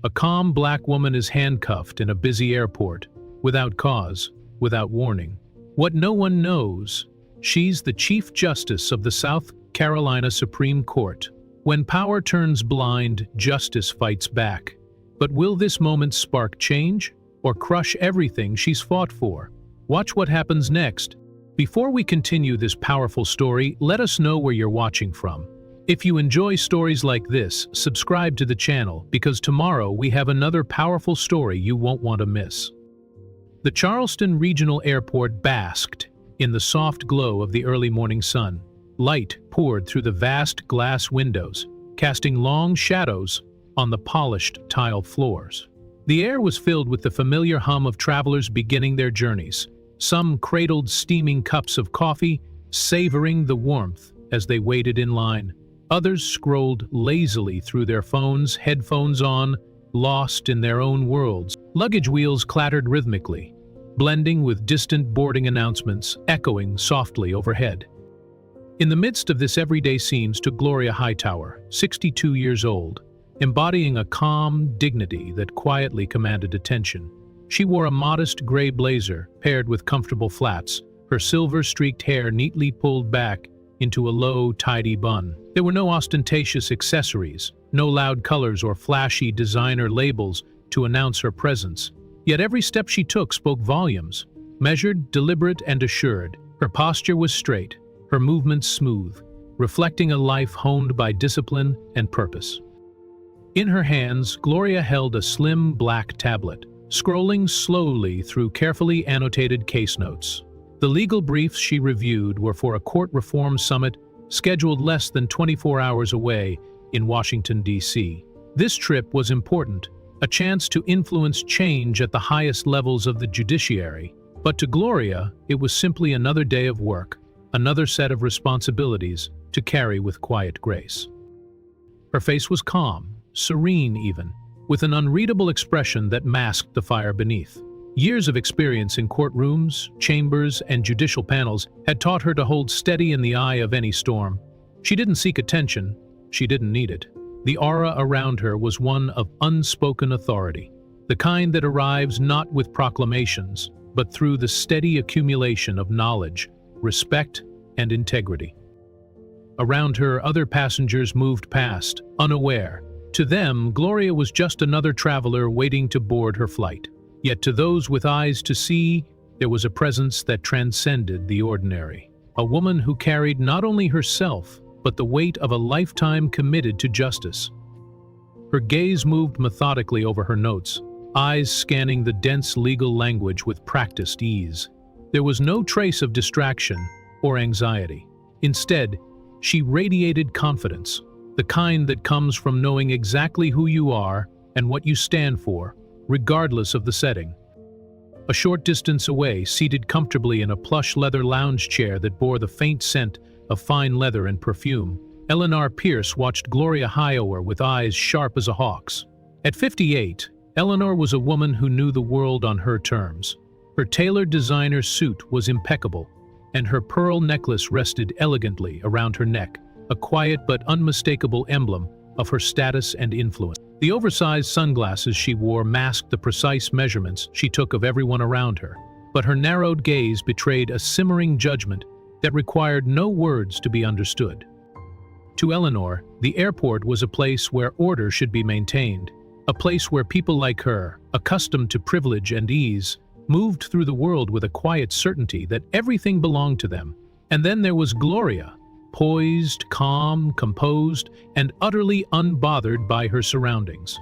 A calm black woman is handcuffed in a busy airport, without cause, without warning. What no one knows, she's the Chief Justice of the South Carolina Supreme Court. When power turns blind, justice fights back. But will this moment spark change, or crush everything she's fought for? Watch what happens next. Before we continue this powerful story, let us know where you're watching from. If you enjoy stories like this, subscribe to the channel, because tomorrow we have another powerful story you won't want to miss. The Charleston Regional Airport basked in the soft glow of the early morning sun. Light poured through the vast glass windows, casting long shadows on the polished tile floors. The air was filled with the familiar hum of travelers beginning their journeys. Some cradled steaming cups of coffee, savoring the warmth as they waited in line. Others scrolled lazily through their phones, headphones on, lost in their own worlds. Luggage wheels clattered rhythmically, blending with distant boarding announcements echoing softly overhead. In the midst of this everyday scene stood Gloria Hightowwer, 62 years old, embodying a calm dignity that quietly commanded attention. She wore a modest gray blazer paired with comfortable flats, her silver-streaked hair neatly pulled back into a low, tidy bun. There were no ostentatious accessories, no loud colors or flashy designer labels to announce her presence. Yet every step she took spoke volumes. Measured, deliberate, and assured, her posture was straight, her movements smooth, reflecting a life honed by discipline and purpose. In her hands, Gloria held a slim black tablet, scrolling slowly through carefully annotated case notes. The legal briefs she reviewed were for a court reform summit scheduled less than 24 hours away in Washington, D.C. This trip was important, a chance to influence change at the highest levels of the judiciary. But to Gloria, it was simply another day of work, another set of responsibilities to carry with quiet grace. Her face was calm, serene even, with an unreadable expression that masked the fire beneath. Years of experience in courtrooms, chambers, and judicial panels had taught her to hold steady in the eye of any storm. She didn't seek attention, she didn't need it. The aura around her was one of unspoken authority, the kind that arrives not with proclamations, but through the steady accumulation of knowledge, respect, and integrity. Around her, other passengers moved past, unaware. To them, Gloria was just another traveler waiting to board her flight. Yet to those with eyes to see, there was a presence that transcended the ordinary. A woman who carried not only herself, but the weight of a lifetime committed to justice. Her gaze moved methodically over her notes, eyes scanning the dense legal language with practiced ease. There was no trace of distraction or anxiety. Instead, she radiated confidence, the kind that comes from knowing exactly who you are and what you stand for, regardless of the setting. A short distance away, seated comfortably in a plush leather lounge chair that bore the faint scent of fine leather and perfume, Eleanor Pierce watched Gloria Hightowwer with eyes sharp as a hawk's. At 58, Eleanor was a woman who knew the world on her terms. Her tailored designer suit was impeccable, and her pearl necklace rested elegantly around her neck, a quiet but unmistakable emblem of her status and influence. The oversized sunglasses she wore masked the precise measurements she took of everyone around her, but her narrowed gaze betrayed a simmering judgment that required no words to be understood. To Eleanor, the airport was a place where order should be maintained, a place where people like her, accustomed to privilege and ease, moved through the world with a quiet certainty that everything belonged to them. And then there was Gloria, poised, calm, composed, and utterly unbothered by her surroundings.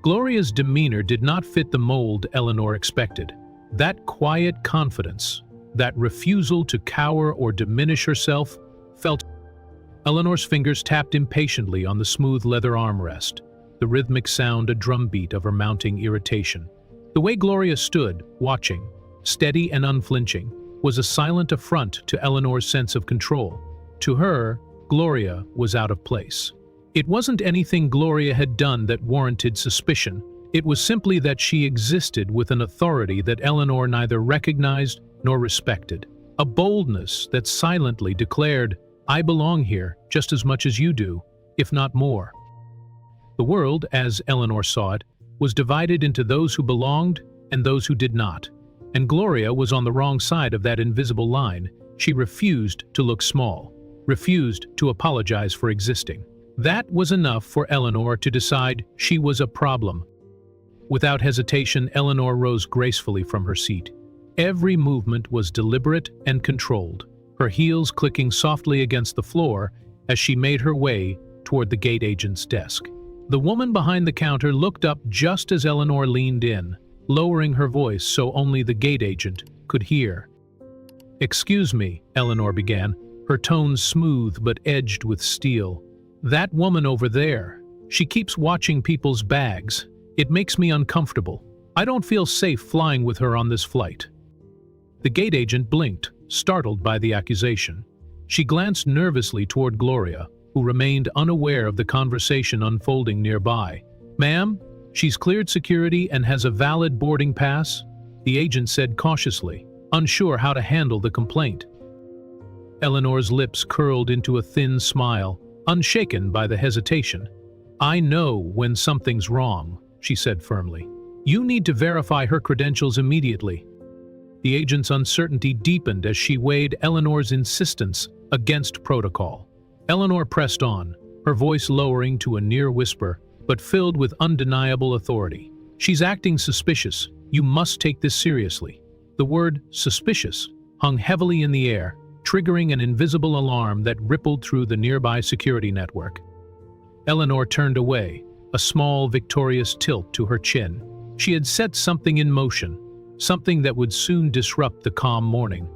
Gloria's demeanor did not fit the mold Eleanor expected. That quiet confidence, that refusal to cower or diminish herself, felt. Eleanor's fingers tapped impatiently on the smooth leather armrest, the rhythmic sound a drumbeat of her mounting irritation. The way Gloria stood, watching, steady and unflinching, was a silent affront to Eleanor's sense of control. To her, Gloria was out of place. It wasn't anything Gloria had done that warranted suspicion. It was simply that she existed with an authority that Eleanor neither recognized nor respected. A boldness that silently declared, "I belong here just as much as you do, if not more." The world, as Eleanor saw it, was divided into those who belonged and those who did not. And Gloria was on the wrong side of that invisible line. She refused to look small, refused to apologize for existing. That was enough for Eleanor to decide she was a problem. Without hesitation, Eleanor rose gracefully from her seat. Every movement was deliberate and controlled, her heels clicking softly against the floor as she made her way toward the gate agent's desk. The woman behind the counter looked up just as Eleanor leaned in, lowering her voice so only the gate agent could hear. "Excuse me," Eleanor began, her tones smooth but edged with steel. "That woman over there, she keeps watching people's bags. It makes me uncomfortable. I don't feel safe flying with her on this flight." The gate agent blinked, startled by the accusation. She glanced nervously toward Gloria, who remained unaware of the conversation unfolding nearby. "Ma'am, she's cleared security and has a valid boarding pass," the agent said cautiously, unsure how to handle the complaint. Eleanor's lips curled into a thin smile, unshaken by the hesitation. "I know when something's wrong," she said firmly. "You need to verify her credentials immediately." The agent's uncertainty deepened as she weighed Eleanor's insistence against protocol. Eleanor pressed on, her voice lowering to a near whisper, but filled with undeniable authority. "She's acting suspicious. You must take this seriously." The word suspicious hung heavily in the air, triggering an invisible alarm that rippled through the nearby security network. Eleanor turned away, a small, victorious tilt to her chin. She had set something in motion, something that would soon disrupt the calm morning.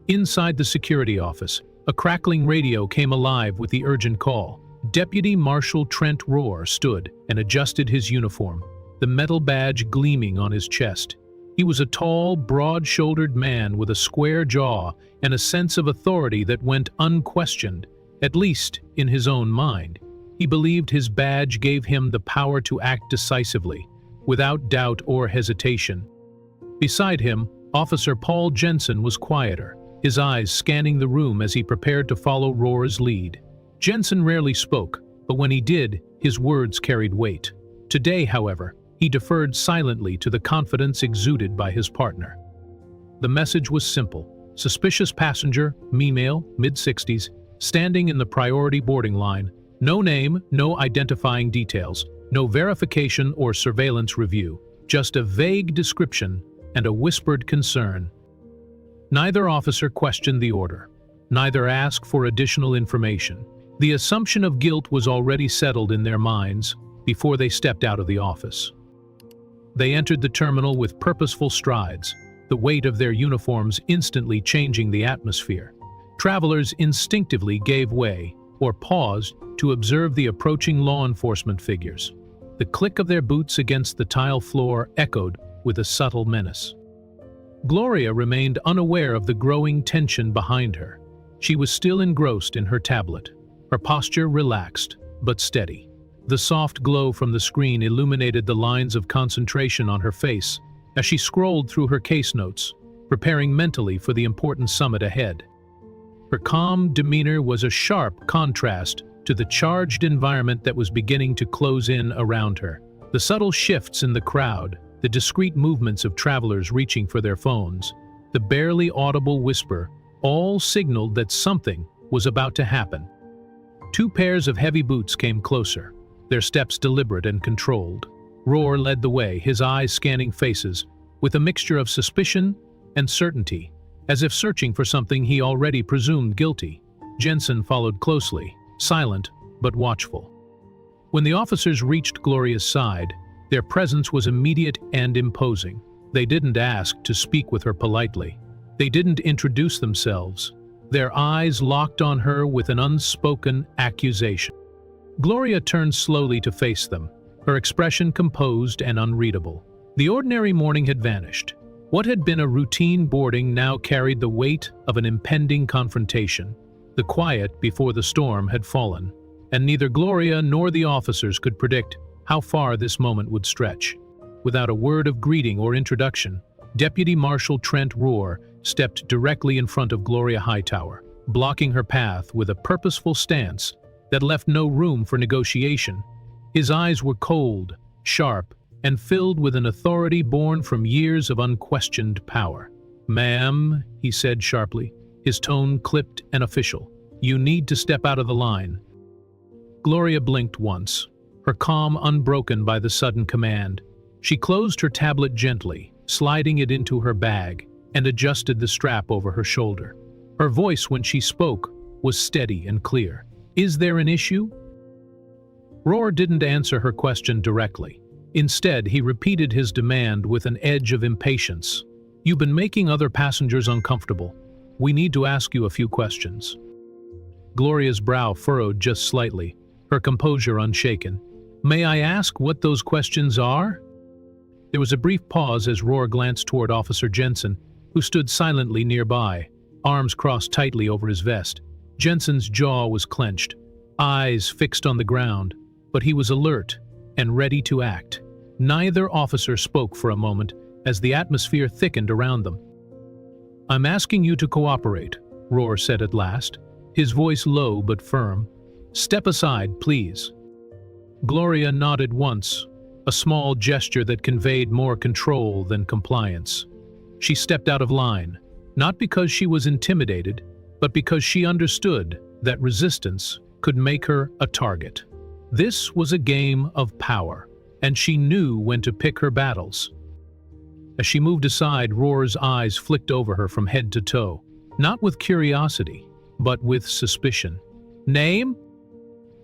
Inside the security office, a crackling radio came alive with the urgent call. Deputy Marshal Trent Rohr stood and adjusted his uniform, the metal badge gleaming on his chest. He was a tall, broad-shouldered man with a square jaw and a sense of authority that went unquestioned, at least in his own mind. He believed his badge gave him the power to act decisively, without doubt or hesitation. Beside him, Officer Paul Jensen was quieter, his eyes scanning the room as he prepared to follow Rohr's lead. Jensen rarely spoke, but when he did, his words carried weight. Today, however, he deferred silently to the confidence exuded by his partner. The message was simple. Suspicious passenger, female, mid-60s, standing in the priority boarding line. No name, no identifying details, no verification or surveillance review, just a vague description and a whispered concern. Neither officer questioned the order. Neither asked for additional information. The assumption of guilt was already settled in their minds before they stepped out of the office. They entered the terminal with purposeful strides, the weight of their uniforms instantly changing the atmosphere. Travelers instinctively gave way or paused to observe the approaching law enforcement figures. The click of their boots against the tile floor echoed with a subtle menace. Gloria remained unaware of the growing tension behind her. She was still engrossed in her tablet, her posture relaxed but steady. The soft glow from the screen illuminated the lines of concentration on her face as she scrolled through her case notes, preparing mentally for the important summit ahead. Her calm demeanor was a sharp contrast to the charged environment that was beginning to close in around her. The subtle shifts in the crowd, the discreet movements of travelers reaching for their phones, the barely audible whisper, all signaled that something was about to happen. Two pairs of heavy boots came closer, their steps deliberate and controlled. Rohr led the way, his eyes scanning faces, with a mixture of suspicion and certainty, as if searching for something he already presumed guilty. Jensen followed closely, silent but watchful. When the officers reached Gloria's side, their presence was immediate and imposing. They didn't ask to speak with her politely. They didn't introduce themselves. Their eyes locked on her with an unspoken accusation. Gloria turned slowly to face them, her expression composed and unreadable. The ordinary morning had vanished. What had been a routine boarding now carried the weight of an impending confrontation. The quiet before the storm had fallen, and neither Gloria nor the officers could predict how far this moment would stretch. Without a word of greeting or introduction, Deputy Marshal Trent Rohr stepped directly in front of Gloria Hightowwer, blocking her path with a purposeful stance that left no room for negotiation. His eyes were cold, sharp, and filled with an authority born from years of unquestioned power. "Ma'am," he said sharply, his tone clipped and official, "you need to step out of the line." Gloria blinked once, her calm unbroken by the sudden command. She closed her tablet gently, sliding it into her bag, and adjusted the strap over her shoulder. Her voice, when she spoke, was steady and clear. "Is there an issue?" Roar didn't answer her question directly. Instead, he repeated his demand with an edge of impatience. "You've been making other passengers uncomfortable. We need to ask you a few questions." Gloria's brow furrowed just slightly, her composure unshaken. "May I ask what those questions are?" There was a brief pause as Roar glanced toward Officer Jensen, who stood silently nearby, arms crossed tightly over his vest. Jensen's jaw was clenched, eyes fixed on the ground, but he was alert and ready to act. Neither officer spoke for a moment as the atmosphere thickened around them. "I'm asking you to cooperate," Roar said at last, his voice low but firm. "Step aside, please." Gloria nodded once, a small gesture that conveyed more control than compliance. She stepped out of line, not because she was intimidated, but because she understood that resistance could make her a target. This was a game of power, and she knew when to pick her battles. As she moved aside, Roar's eyes flicked over her from head to toe, not with curiosity, but with suspicion. "Name?"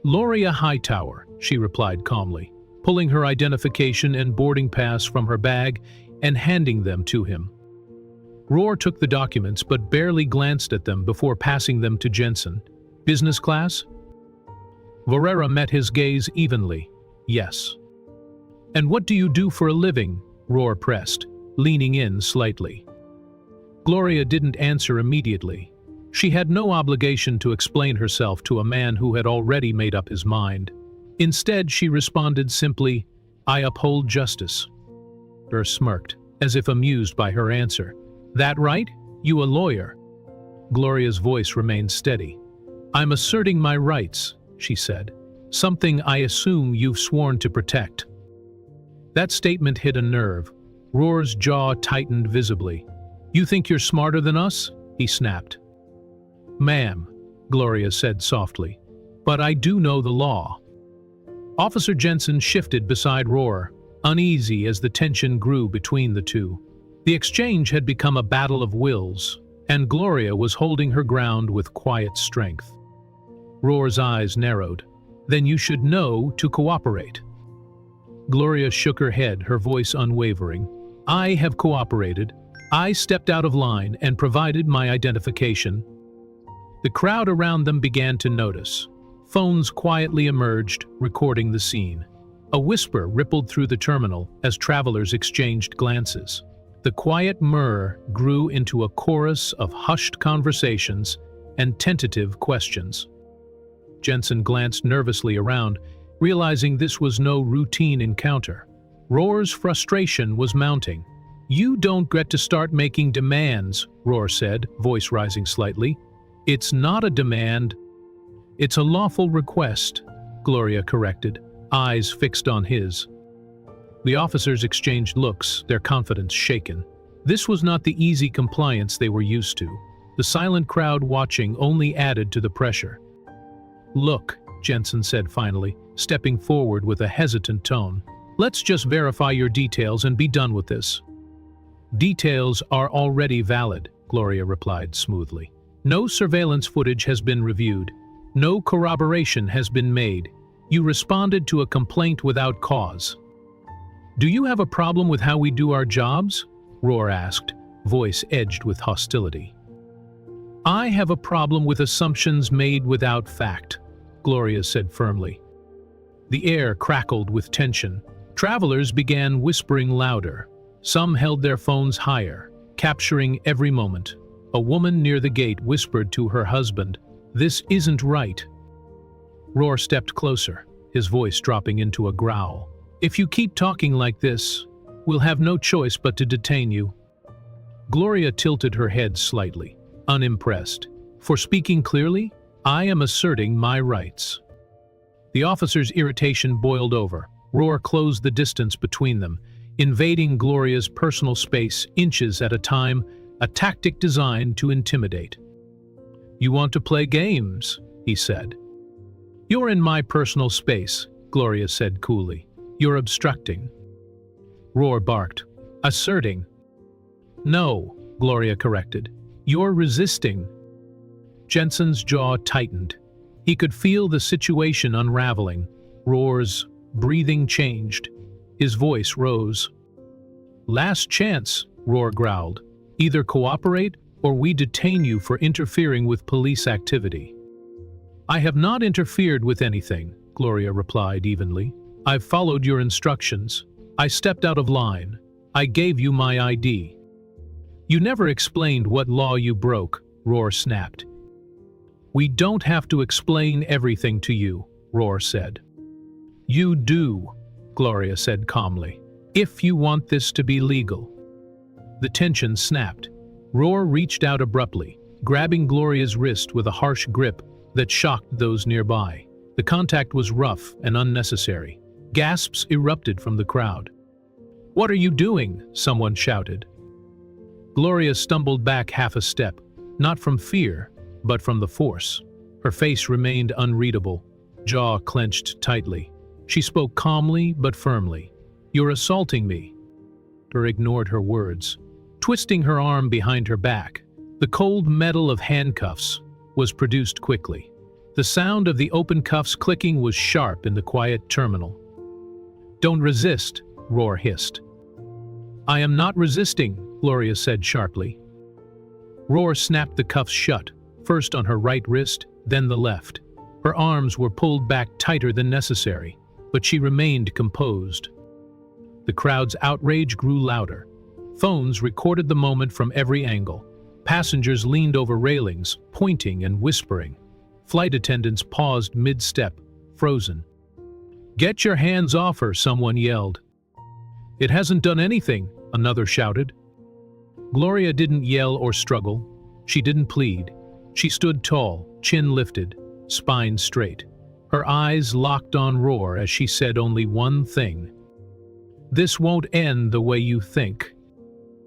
"Gloria Hightowwer," she replied calmly, pulling her identification and boarding pass from her bag and handing them to him. Roar took the documents but barely glanced at them before passing them to Jensen. "Business class?" Varela met his gaze evenly. "Yes." "And what do you do for a living?" Roar pressed, leaning in slightly. Gloria didn't answer immediately. She had no obligation to explain herself to a man who had already made up his mind. Instead, she responded simply, "I uphold justice." Roar smirked, as if amused by her answer. "That right? You a lawyer?" Gloria's voice remained steady. "I'm asserting my rights," she said, "something I assume you've sworn to protect." That statement hit a nerve. Roar's jaw tightened visibly. "You think you're smarter than us?" he snapped. "Ma'am," Gloria said softly, "but I do know the law." Officer Jensen shifted beside Roar, uneasy as the tension grew between the two. The exchange had become a battle of wills, and Gloria was holding her ground with quiet strength. Roar's eyes narrowed. "Then you should know to cooperate." Gloria shook her head, her voice unwavering. "I have cooperated. I stepped out of line and provided my identification." The crowd around them began to notice. Phones quietly emerged, recording the scene. A whisper rippled through the terminal as travelers exchanged glances. The quiet murmur grew into a chorus of hushed conversations and tentative questions. Jensen glanced nervously around, realizing this was no routine encounter. Roar's frustration was mounting. "You don't get to start making demands," Roar said, voice rising slightly. "It's not a demand. It's a lawful request," Gloria corrected, eyes fixed on his. The officers exchanged looks, their confidence shaken. This was not the easy compliance they were used to. The silent crowd watching only added to the pressure. "Look," Jensen said finally, stepping forward with a hesitant tone. "Let's just verify your details and be done with this." "Details are already valid," Gloria replied smoothly. "No surveillance footage has been reviewed. No corroboration has been made. You responded to a complaint without cause." "Do you have a problem with how we do our jobs?" Roar asked, voice edged with hostility. "I have a problem with assumptions made without fact," Gloria said firmly. The air crackled with tension. Travelers began whispering louder. Some held their phones higher, capturing every moment. A woman near the gate whispered to her husband, "This isn't right." Roar stepped closer, his voice dropping into a growl. "If you keep talking like this, we'll have no choice but to detain you." Gloria tilted her head slightly, unimpressed. "For speaking clearly, I am asserting my rights." The officer's irritation boiled over. Roar closed the distance between them, invading Gloria's personal space inches at a time, a tactic designed to intimidate. "You want to play games," he said. "You're in my personal space," Gloria said coolly. "You're obstructing." Roar barked. "Asserting." "No," Gloria corrected. "You're resisting." Jensen's jaw tightened. He could feel the situation unraveling. Roar's breathing changed. His voice rose. "Last chance," Roar growled. "Either cooperate or we detain you for interfering with police activity." "I have not interfered with anything," Gloria replied evenly. "I've followed your instructions. I stepped out of line. I gave you my ID." "You never explained what law you broke," Roar snapped. "We don't have to explain everything to you," Roar said. "You do," Gloria said calmly, "if you want this to be legal." The tension snapped. Roar reached out abruptly, grabbing Gloria's wrist with a harsh grip that shocked those nearby. The contact was rough and unnecessary. Gasps erupted from the crowd. "What are you doing?" someone shouted. Gloria stumbled back half a step, not from fear, but from the force. Her face remained unreadable, jaw clenched tightly. She spoke calmly but firmly. "You're assaulting me." Roar ignored her words, twisting her arm behind her back. The cold metal of handcuffs was produced quickly. The sound of the open cuffs clicking was sharp in the quiet terminal. "Don't resist," Roar hissed. "I am not resisting," Gloria said sharply. Roar snapped the cuffs shut, first on her right wrist, then the left. Her arms were pulled back tighter than necessary, but she remained composed. The crowd's outrage grew louder. Phones recorded the moment from every angle. Passengers leaned over railings, pointing and whispering. Flight attendants paused mid-step, frozen. "Get your hands off her," someone yelled. "It hasn't done anything," another shouted. Gloria didn't yell or struggle. She didn't plead. She stood tall, chin lifted, spine straight. Her eyes locked on Roar as she said only one thing. "This won't end the way you think."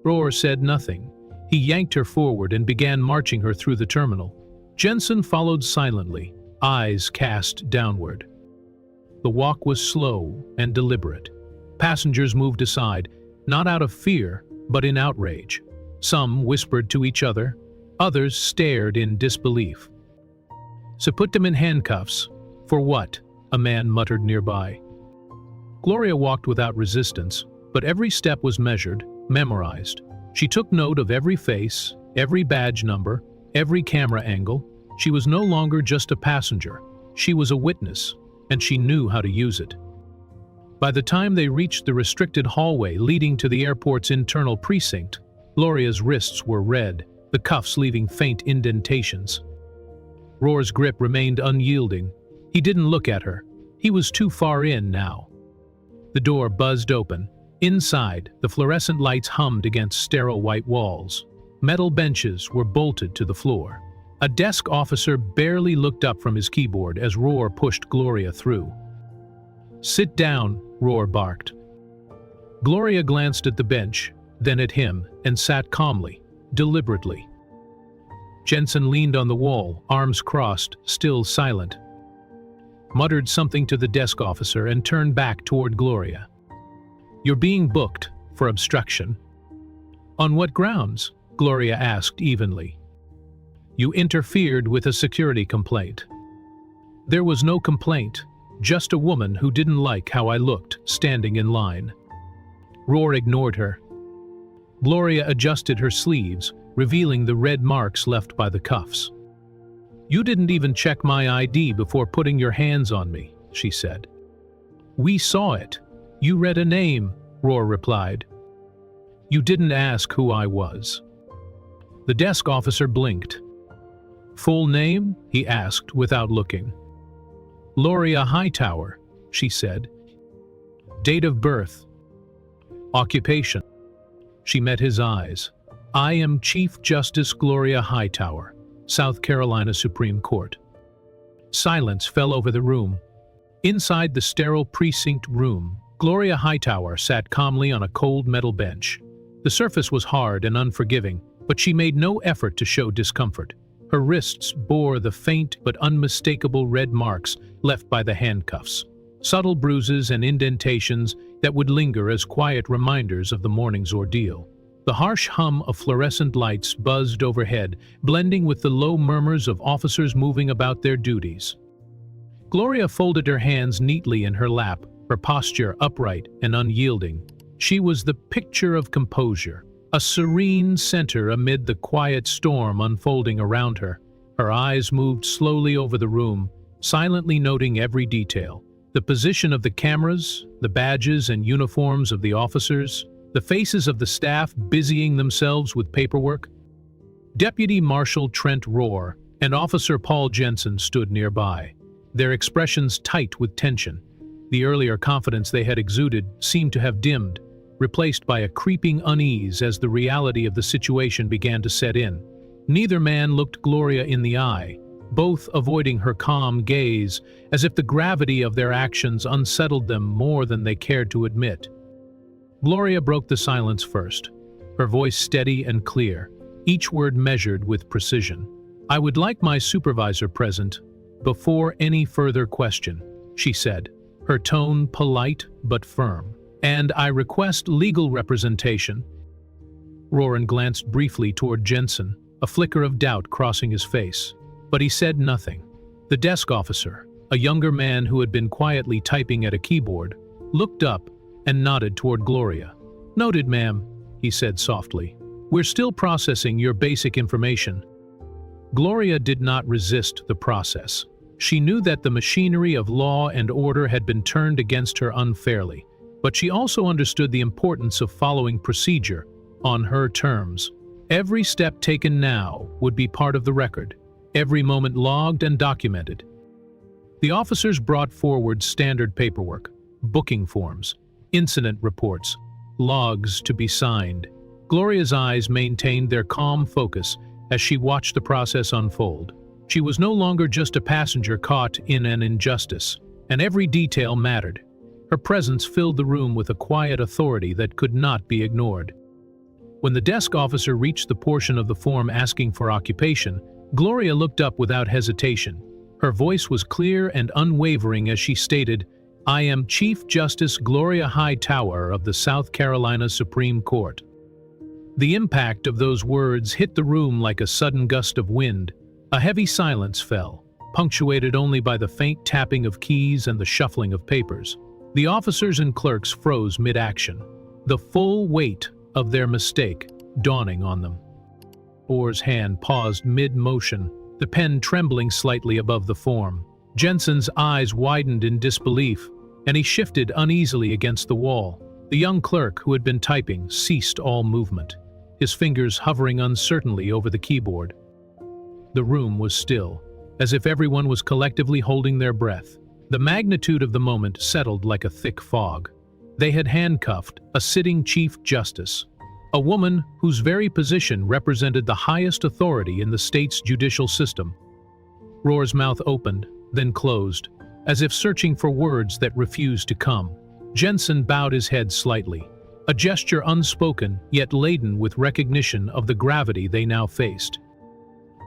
Roar said nothing. He yanked her forward and began marching her through the terminal. Jensen followed silently, eyes cast downward. The walk was slow and deliberate. Passengers moved aside, not out of fear, but in outrage. Some whispered to each other, others stared in disbelief. "So put them in handcuffs." "For what?" a man muttered nearby. Gloria walked without resistance, but every step was measured, memorized. She took note of every face, every badge number, every camera angle. She was no longer just a passenger. She was a witness, and she knew how to use it. By the time they reached the restricted hallway leading to the airport's internal precinct, Gloria's wrists were red, the cuffs leaving faint indentations. Roar's grip remained unyielding. He didn't look at her. He was too far in now. The door buzzed open. Inside, the fluorescent lights hummed against sterile white walls. Metal benches were bolted to the floor. A desk officer barely looked up from his keyboard as Roar pushed Gloria through. "Sit down," Roar barked. Gloria glanced at the bench, then at him, and sat calmly, deliberately. Jensen leaned on the wall, arms crossed, still silent. Muttered something to the desk officer and turned back toward Gloria. "You're being booked for obstruction." "On what grounds?" Gloria asked evenly. "You interfered with a security complaint." "There was no complaint, just a woman who didn't like how I looked standing in line." Roar ignored her. Gloria adjusted her sleeves, revealing the red marks left by the cuffs. "You didn't even check my ID before putting your hands on me," she said. "We saw it. You read a name," Roar replied. "You didn't ask who I was." The desk officer blinked. "Full name?" he asked without looking. "Gloria Hightowwer," she said. "Date of birth?" "Occupation?" She met his eyes. "I am Chief Justice Gloria Hightowwer, South Carolina Supreme Court." Silence fell over the room. Inside the sterile precinct room, Gloria Hightowwer sat calmly on a cold metal bench. The surface was hard and unforgiving, but she made no effort to show discomfort. Her wrists bore the faint but unmistakable red marks left by the handcuffs, subtle bruises and indentations that would linger as quiet reminders of the morning's ordeal. The harsh hum of fluorescent lights buzzed overhead, blending with the low murmurs of officers moving about their duties. Gloria folded her hands neatly in her lap, her posture upright and unyielding. She was the picture of composure, a serene center amid the quiet storm unfolding around her. Her eyes moved slowly over the room, silently noting every detail. The position of the cameras, the badges and uniforms of the officers, the faces of the staff busying themselves with paperwork. Deputy Marshal Trent Rohr and Officer Paul Jensen stood nearby, their expressions tight with tension. The earlier confidence they had exuded seemed to have dimmed, replaced by a creeping unease as the reality of the situation began to set in. Neither man looked Gloria in the eye, both avoiding her calm gaze, as if the gravity of their actions unsettled them more than they cared to admit. Gloria broke the silence first, her voice steady and clear, each word measured with precision. "I would like my supervisor present before any further question," she said, her tone polite but firm. "And I request legal representation." Roran glanced briefly toward Jensen, a flicker of doubt crossing his face. But he said nothing. The desk officer, a younger man who had been quietly typing at a keyboard, looked up and nodded toward Gloria. "Noted, ma'am," he said softly. "We're still processing your basic information." Gloria did not resist the process. She knew that the machinery of law and order had been turned against her unfairly, but she also understood the importance of following procedure on her terms. Every step taken now would be part of the record, every moment logged and documented. The officers brought forward standard paperwork, booking forms, incident reports, logs to be signed. Gloria's eyes maintained their calm focus as she watched the process unfold. She was no longer just a passenger caught in an injustice, and every detail mattered. Her presence filled the room with a quiet authority that could not be ignored. When the desk officer reached the portion of the form asking for occupation, Gloria looked up without hesitation. Her voice was clear and unwavering as she stated, "I am Chief Justice Gloria Hightowwer of the South Carolina Supreme Court." The impact of those words hit the room like a sudden gust of wind. A heavy silence fell, punctuated only by the faint tapping of keys and the shuffling of papers. The officers and clerks froze mid-action, the full weight of their mistake dawning on them. Orr's hand paused mid-motion, the pen trembling slightly above the form. Jensen's eyes widened in disbelief, and he shifted uneasily against the wall. The young clerk who had been typing ceased all movement, his fingers hovering uncertainly over the keyboard. The room was still, as if everyone was collectively holding their breath. The magnitude of the moment settled like a thick fog. They had handcuffed a sitting Chief Justice, a woman whose very position represented the highest authority in the state's judicial system. Rohr's mouth opened, then closed, as if searching for words that refused to come. Jensen bowed his head slightly, a gesture unspoken yet laden with recognition of the gravity they now faced.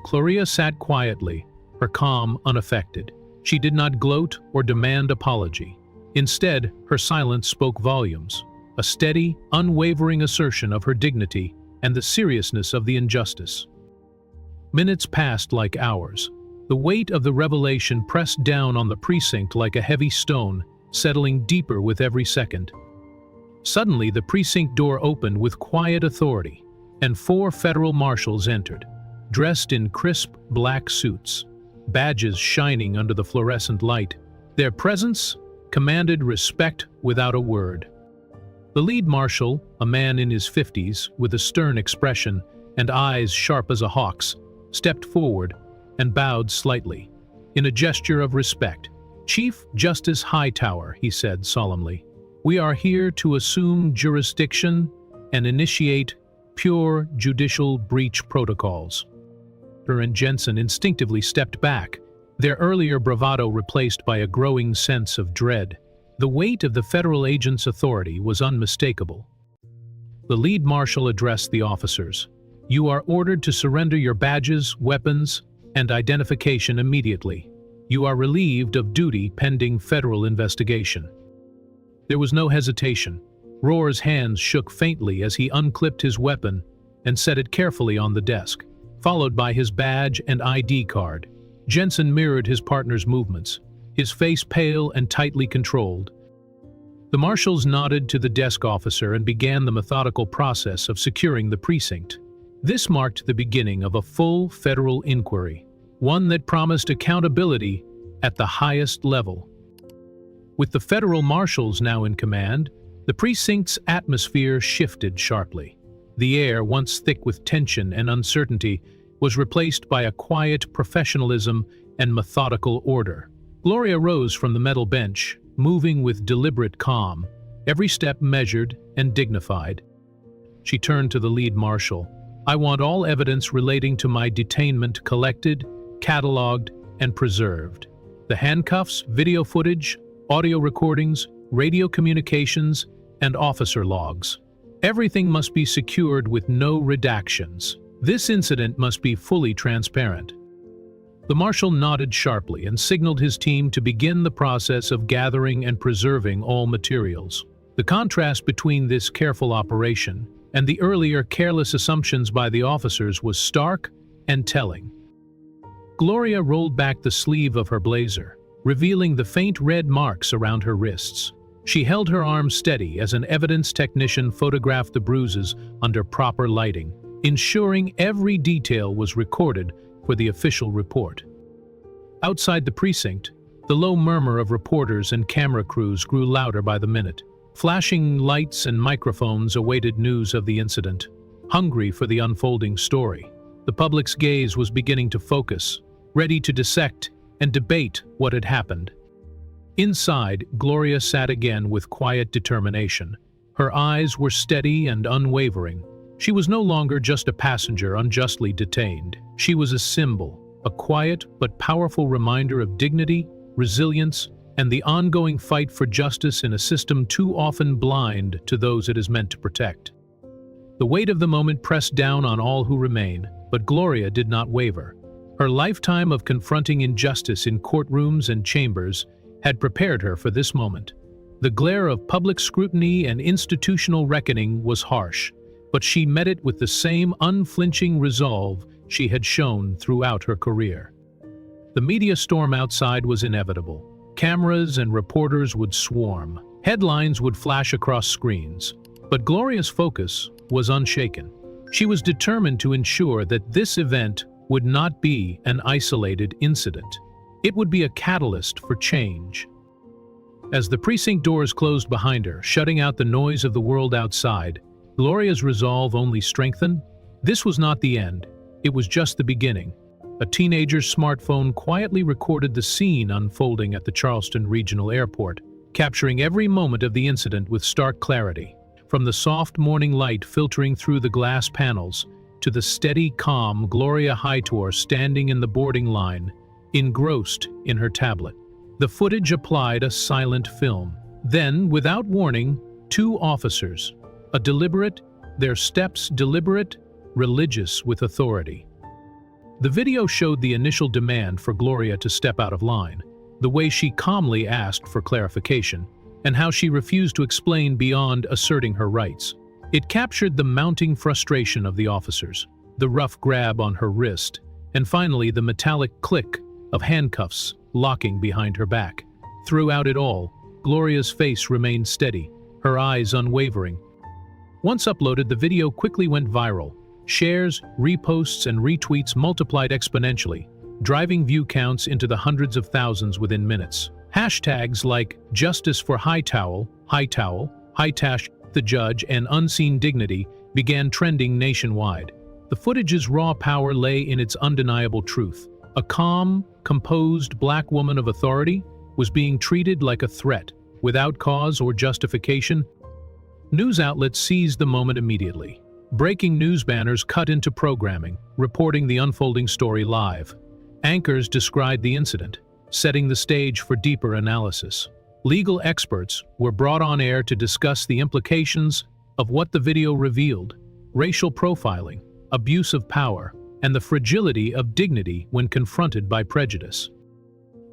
Gloria sat quietly, her calm unaffected. She did not gloat or demand apology. Instead, her silence spoke volumes, a steady, unwavering assertion of her dignity and the seriousness of the injustice. Minutes passed like hours. The weight of the revelation pressed down on the precinct like a heavy stone, settling deeper with every second. Suddenly, the precinct door opened with quiet authority, and 4 federal marshals entered, dressed in crisp black suits, badges shining under the fluorescent light. Their presence commanded respect without a word. The lead marshal, a man in his 50s with a stern expression and eyes sharp as a hawk's, stepped forward and bowed slightly, in a gesture of respect. "Chief Justice Hightowwer," he said solemnly, "we are here to assume jurisdiction and initiate pure judicial breach protocols." Her and Jensen instinctively stepped back, their earlier bravado replaced by a growing sense of dread. The weight of the federal agent's authority was unmistakable. The lead marshal addressed the officers. "You are ordered to surrender your badges, weapons, and identification immediately. You are relieved of duty pending federal investigation." There was no hesitation. Rohr's hands shook faintly as he unclipped his weapon and set it carefully on the desk, followed by his badge and ID card. Jensen mirrored his partner's movements, his face pale and tightly controlled. The marshals nodded to the desk officer and began the methodical process of securing the precinct. This marked the beginning of a full federal inquiry, one that promised accountability at the highest level. With the federal marshals now in command, the precinct's atmosphere shifted sharply. The air, once thick with tension and uncertainty, was replaced by a quiet professionalism and methodical order. Gloria rose from the metal bench, moving with deliberate calm, every step measured and dignified. She turned to the lead marshal. "I want all evidence relating to my detainment collected, catalogued, and preserved. The handcuffs, video footage, audio recordings, radio communications, and officer logs. Everything must be secured with no redactions. This incident must be fully transparent." The marshal nodded sharply and signaled his team to begin the process of gathering and preserving all materials. The contrast between this careful operation and the earlier careless assumptions by the officers was stark and telling. Gloria rolled back the sleeve of her blazer, revealing the faint red marks around her wrists. She held her arms steady as an evidence technician photographed the bruises under proper lighting, ensuring every detail was recorded for the official report. Outside the precinct, the low murmur of reporters and camera crews grew louder by the minute. Flashing lights and microphones awaited news of the incident, hungry for the unfolding story. The public's gaze was beginning to focus, ready to dissect and debate what had happened. Inside, Gloria sat again with quiet determination. Her eyes were steady and unwavering. She was no longer just a passenger unjustly detained. She was a symbol, a quiet but powerful reminder of dignity, resilience, and the ongoing fight for justice in a system too often blind to those it is meant to protect. The weight of the moment pressed down on all who remain, but Gloria did not waver. Her lifetime of confronting injustice in courtrooms and chambers had prepared her for this moment. The glare of public scrutiny and institutional reckoning was harsh, but she met it with the same unflinching resolve she had shown throughout her career. The media storm outside was inevitable. Cameras and reporters would swarm. Headlines would flash across screens. But Gloria's focus was unshaken. She was determined to ensure that this event would not be an isolated incident. It would be a catalyst for change. As the precinct doors closed behind her, shutting out the noise of the world outside, Gloria's resolve only strengthened. This was not the end. It was just the beginning. A teenager's smartphone quietly recorded the scene unfolding at the Charleston Regional Airport, capturing every moment of the incident with stark clarity. From the soft morning light filtering through the glass panels to the steady, calm Gloria Hightowwer standing in the boarding line, engrossed in her tablet. The footage applied a silent film. Then, without warning, two officers, their steps deliberate, religious with authority. The video showed the initial demand for Gloria to step out of line, the way she calmly asked for clarification, and how she refused to explain beyond asserting her rights. It captured the mounting frustration of the officers, the rough grab on her wrist, and finally the metallic click of handcuffs locking behind her back. Throughout it all, Gloria's face remained steady, her eyes unwavering. Once uploaded, the video quickly went viral. Shares, reposts, and retweets multiplied exponentially, driving view counts into the hundreds of thousands within minutes. Hashtags like Justice for Hightowwer, High-Tash the Judge, and Unseen Dignity began trending nationwide. The footage's raw power lay in its undeniable truth. A calm, composed black woman of authority was being treated like a threat, without cause or justification. News outlets seized the moment immediately. Breaking news banners cut into programming, reporting the unfolding story live. Anchors described the incident, setting the stage for deeper analysis. Legal experts were brought on air to discuss the implications of what the video revealed: racial profiling, abuse of power, and the fragility of dignity when confronted by prejudice.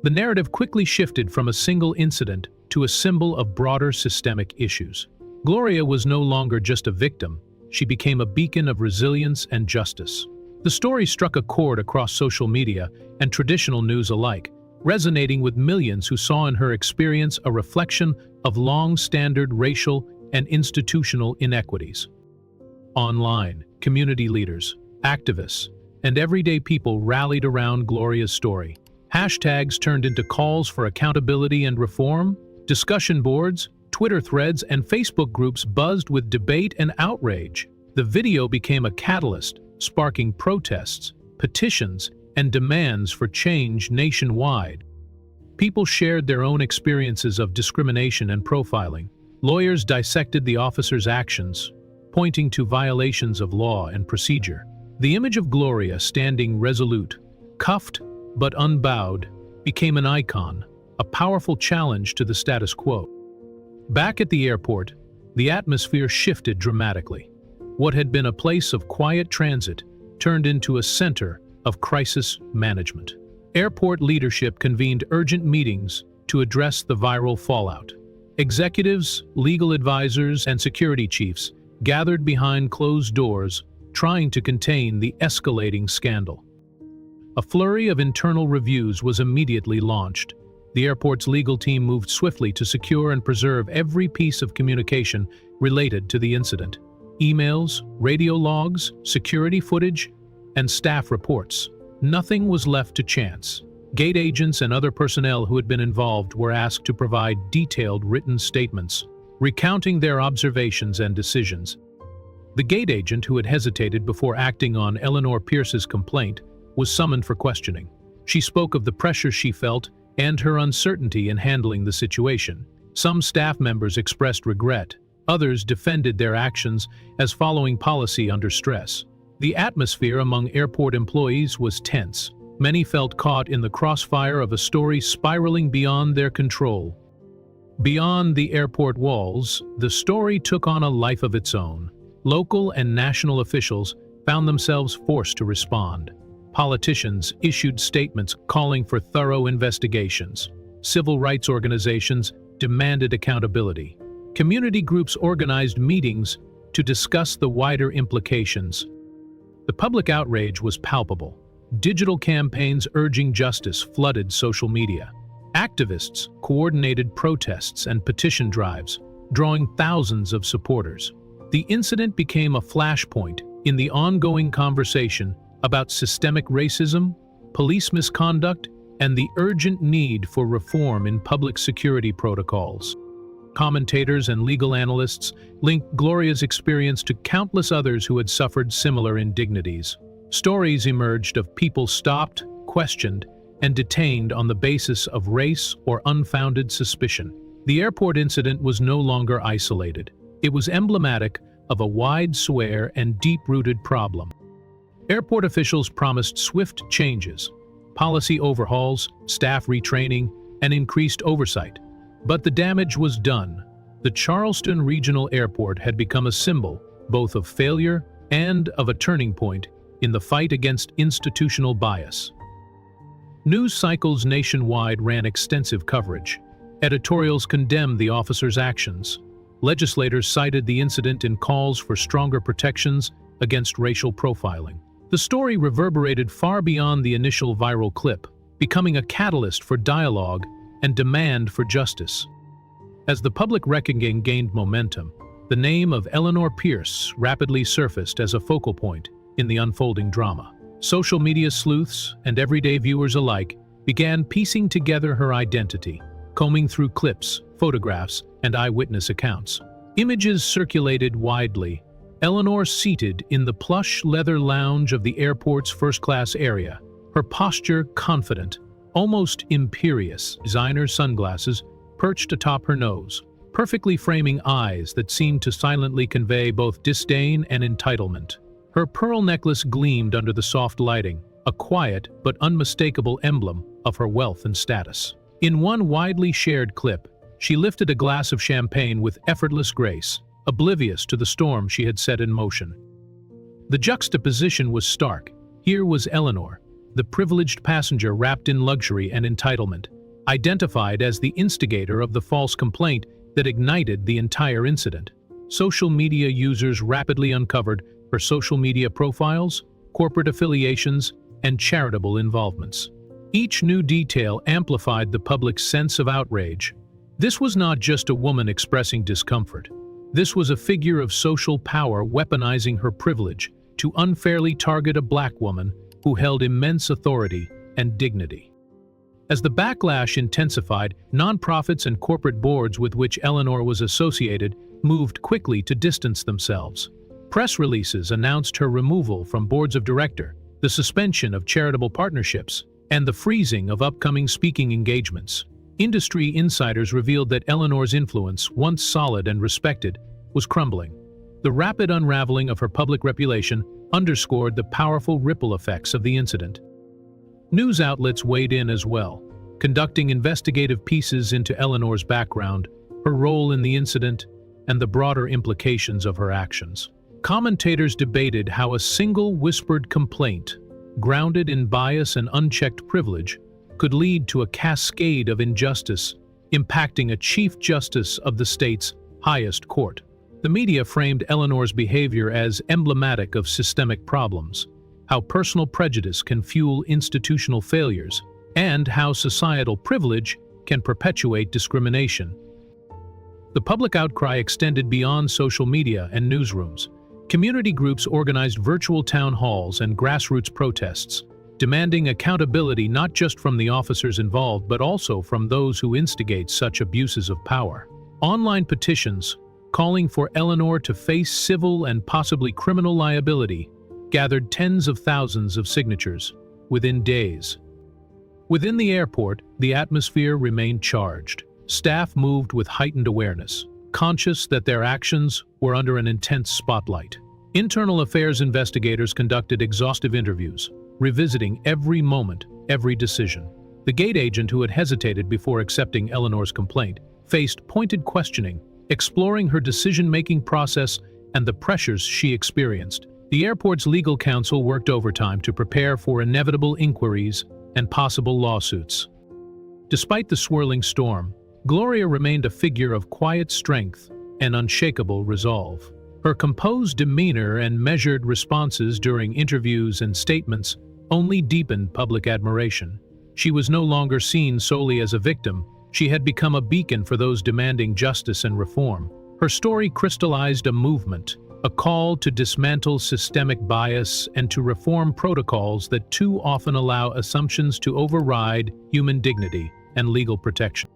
The narrative quickly shifted from a single incident to a symbol of broader systemic issues. Gloria was no longer just a victim, she became a beacon of resilience and justice. The story struck a chord across social media and traditional news alike, resonating with millions who saw in her experience a reflection of long-standing racial and institutional inequities. Online, community leaders, activists, and everyday people rallied around Gloria's story. Hashtags turned into calls for accountability and reform. Discussion boards, Twitter threads, and Facebook groups buzzed with debate and outrage. The video became a catalyst, sparking protests, petitions, and demands for change nationwide. People shared their own experiences of discrimination and profiling. Lawyers dissected the officer's actions, pointing to violations of law and procedure. The image of Gloria standing resolute, cuffed but unbowed, became an icon, a powerful challenge to the status quo. Back at the airport, the atmosphere shifted dramatically. What had been a place of quiet transit turned into a center of crisis management. Airport leadership convened urgent meetings to address the viral fallout. Executives, legal advisors, and security chiefs gathered behind closed doors, trying to contain the escalating scandal. A flurry of internal reviews was immediately launched. The airport's legal team moved swiftly to secure and preserve every piece of communication related to the incident. Emails, radio logs, security footage, and staff reports. Nothing was left to chance. Gate agents and other personnel who had been involved were asked to provide detailed written statements, recounting their observations and decisions. The gate agent who had hesitated before acting on Eleanor Pierce's complaint was summoned for questioning. She spoke of the pressure she felt and her uncertainty in handling the situation. Some staff members expressed regret. Others defended their actions as following policy under stress. The atmosphere among airport employees was tense. Many felt caught in the crossfire of a story spiraling beyond their control. Beyond the airport walls, the story took on a life of its own. Local and national officials found themselves forced to respond. Politicians issued statements calling for thorough investigations. Civil rights organizations demanded accountability. Community groups organized meetings to discuss the wider implications. The public outrage was palpable. Digital campaigns urging justice flooded social media. Activists coordinated protests and petition drives, drawing thousands of supporters. The incident became a flashpoint in the ongoing conversation about systemic racism, police misconduct, and the urgent need for reform in public security protocols. Commentators and legal analysts linked Gloria's experience to countless others who had suffered similar indignities. Stories emerged of people stopped, questioned, and detained on the basis of race or unfounded suspicion. The airport incident was no longer isolated. It was emblematic of a wide-swear and deep-rooted problem. Airport officials promised swift changes, policy overhauls, staff retraining, and increased oversight. But the damage was done. The Charleston Regional Airport had become a symbol both of failure and of a turning point in the fight against institutional bias. News cycles nationwide ran extensive coverage. Editorials condemned the officer's actions. Legislators cited the incident in calls for stronger protections against racial profiling. The story reverberated far beyond the initial viral clip, becoming a catalyst for dialogue and demand for justice. As the public reckoning gained momentum, the name of Eleanor Pierce rapidly surfaced as a focal point in the unfolding drama. Social media sleuths and everyday viewers alike began piecing together her identity, combing through clips, photographs, and eyewitness accounts. Images circulated widely. Eleanor seated in the plush leather lounge of the airport's first-class area, her posture confident, almost imperious. Designer sunglasses perched atop her nose, perfectly framing eyes that seemed to silently convey both disdain and entitlement. Her pearl necklace gleamed under the soft lighting, a quiet but unmistakable emblem of her wealth and status. In one widely shared clip, she lifted a glass of champagne with effortless grace, oblivious to the storm she had set in motion. The juxtaposition was stark. Here was Eleanor, the privileged passenger wrapped in luxury and entitlement, identified as the instigator of the false complaint that ignited the entire incident. Social media users rapidly uncovered her social media profiles, corporate affiliations, and charitable involvements. Each new detail amplified the public's sense of outrage. This was not just a woman expressing discomfort. This was a figure of social power weaponizing her privilege to unfairly target a black woman who held immense authority and dignity. As the backlash intensified, nonprofits and corporate boards with which Eleanor was associated moved quickly to distance themselves. Press releases announced her removal from boards of directors, the suspension of charitable partnerships, and the freezing of upcoming speaking engagements. Industry insiders revealed that Eleanor's influence, once solid and respected, was crumbling. The rapid unraveling of her public reputation underscored the powerful ripple effects of the incident. News outlets weighed in as well, conducting investigative pieces into Eleanor's background, her role in the incident, and the broader implications of her actions. Commentators debated how a single whispered complaint, grounded in bias and unchecked privilege, could lead to a cascade of injustice, impacting a Chief Justice of the state's highest court. The media framed Eleanor's behavior as emblematic of systemic problems, how personal prejudice can fuel institutional failures, and how societal privilege can perpetuate discrimination. The public outcry extended beyond social media and newsrooms. Community groups organized virtual town halls and grassroots protests, demanding accountability not just from the officers involved but also from those who instigate such abuses of power. Online petitions, calling for Eleanor to face civil and possibly criminal liability, gathered tens of thousands of signatures within days. Within the airport, the atmosphere remained charged. Staff moved with heightened awareness, conscious that their actions were under an intense spotlight. Internal affairs investigators conducted exhaustive interviews, revisiting every moment, every decision. The gate agent who had hesitated before accepting Eleanor's complaint faced pointed questioning, exploring her decision-making process and the pressures she experienced. The airport's legal counsel worked overtime to prepare for inevitable inquiries and possible lawsuits. Despite the swirling storm, Gloria remained a figure of quiet strength and unshakable resolve. Her composed demeanor and measured responses during interviews and statements only deepened public admiration. She was no longer seen solely as a victim. She had become a beacon for those demanding justice and reform. Her story crystallized a movement, a call to dismantle systemic bias and to reform protocols that too often allow assumptions to override human dignity and legal protection.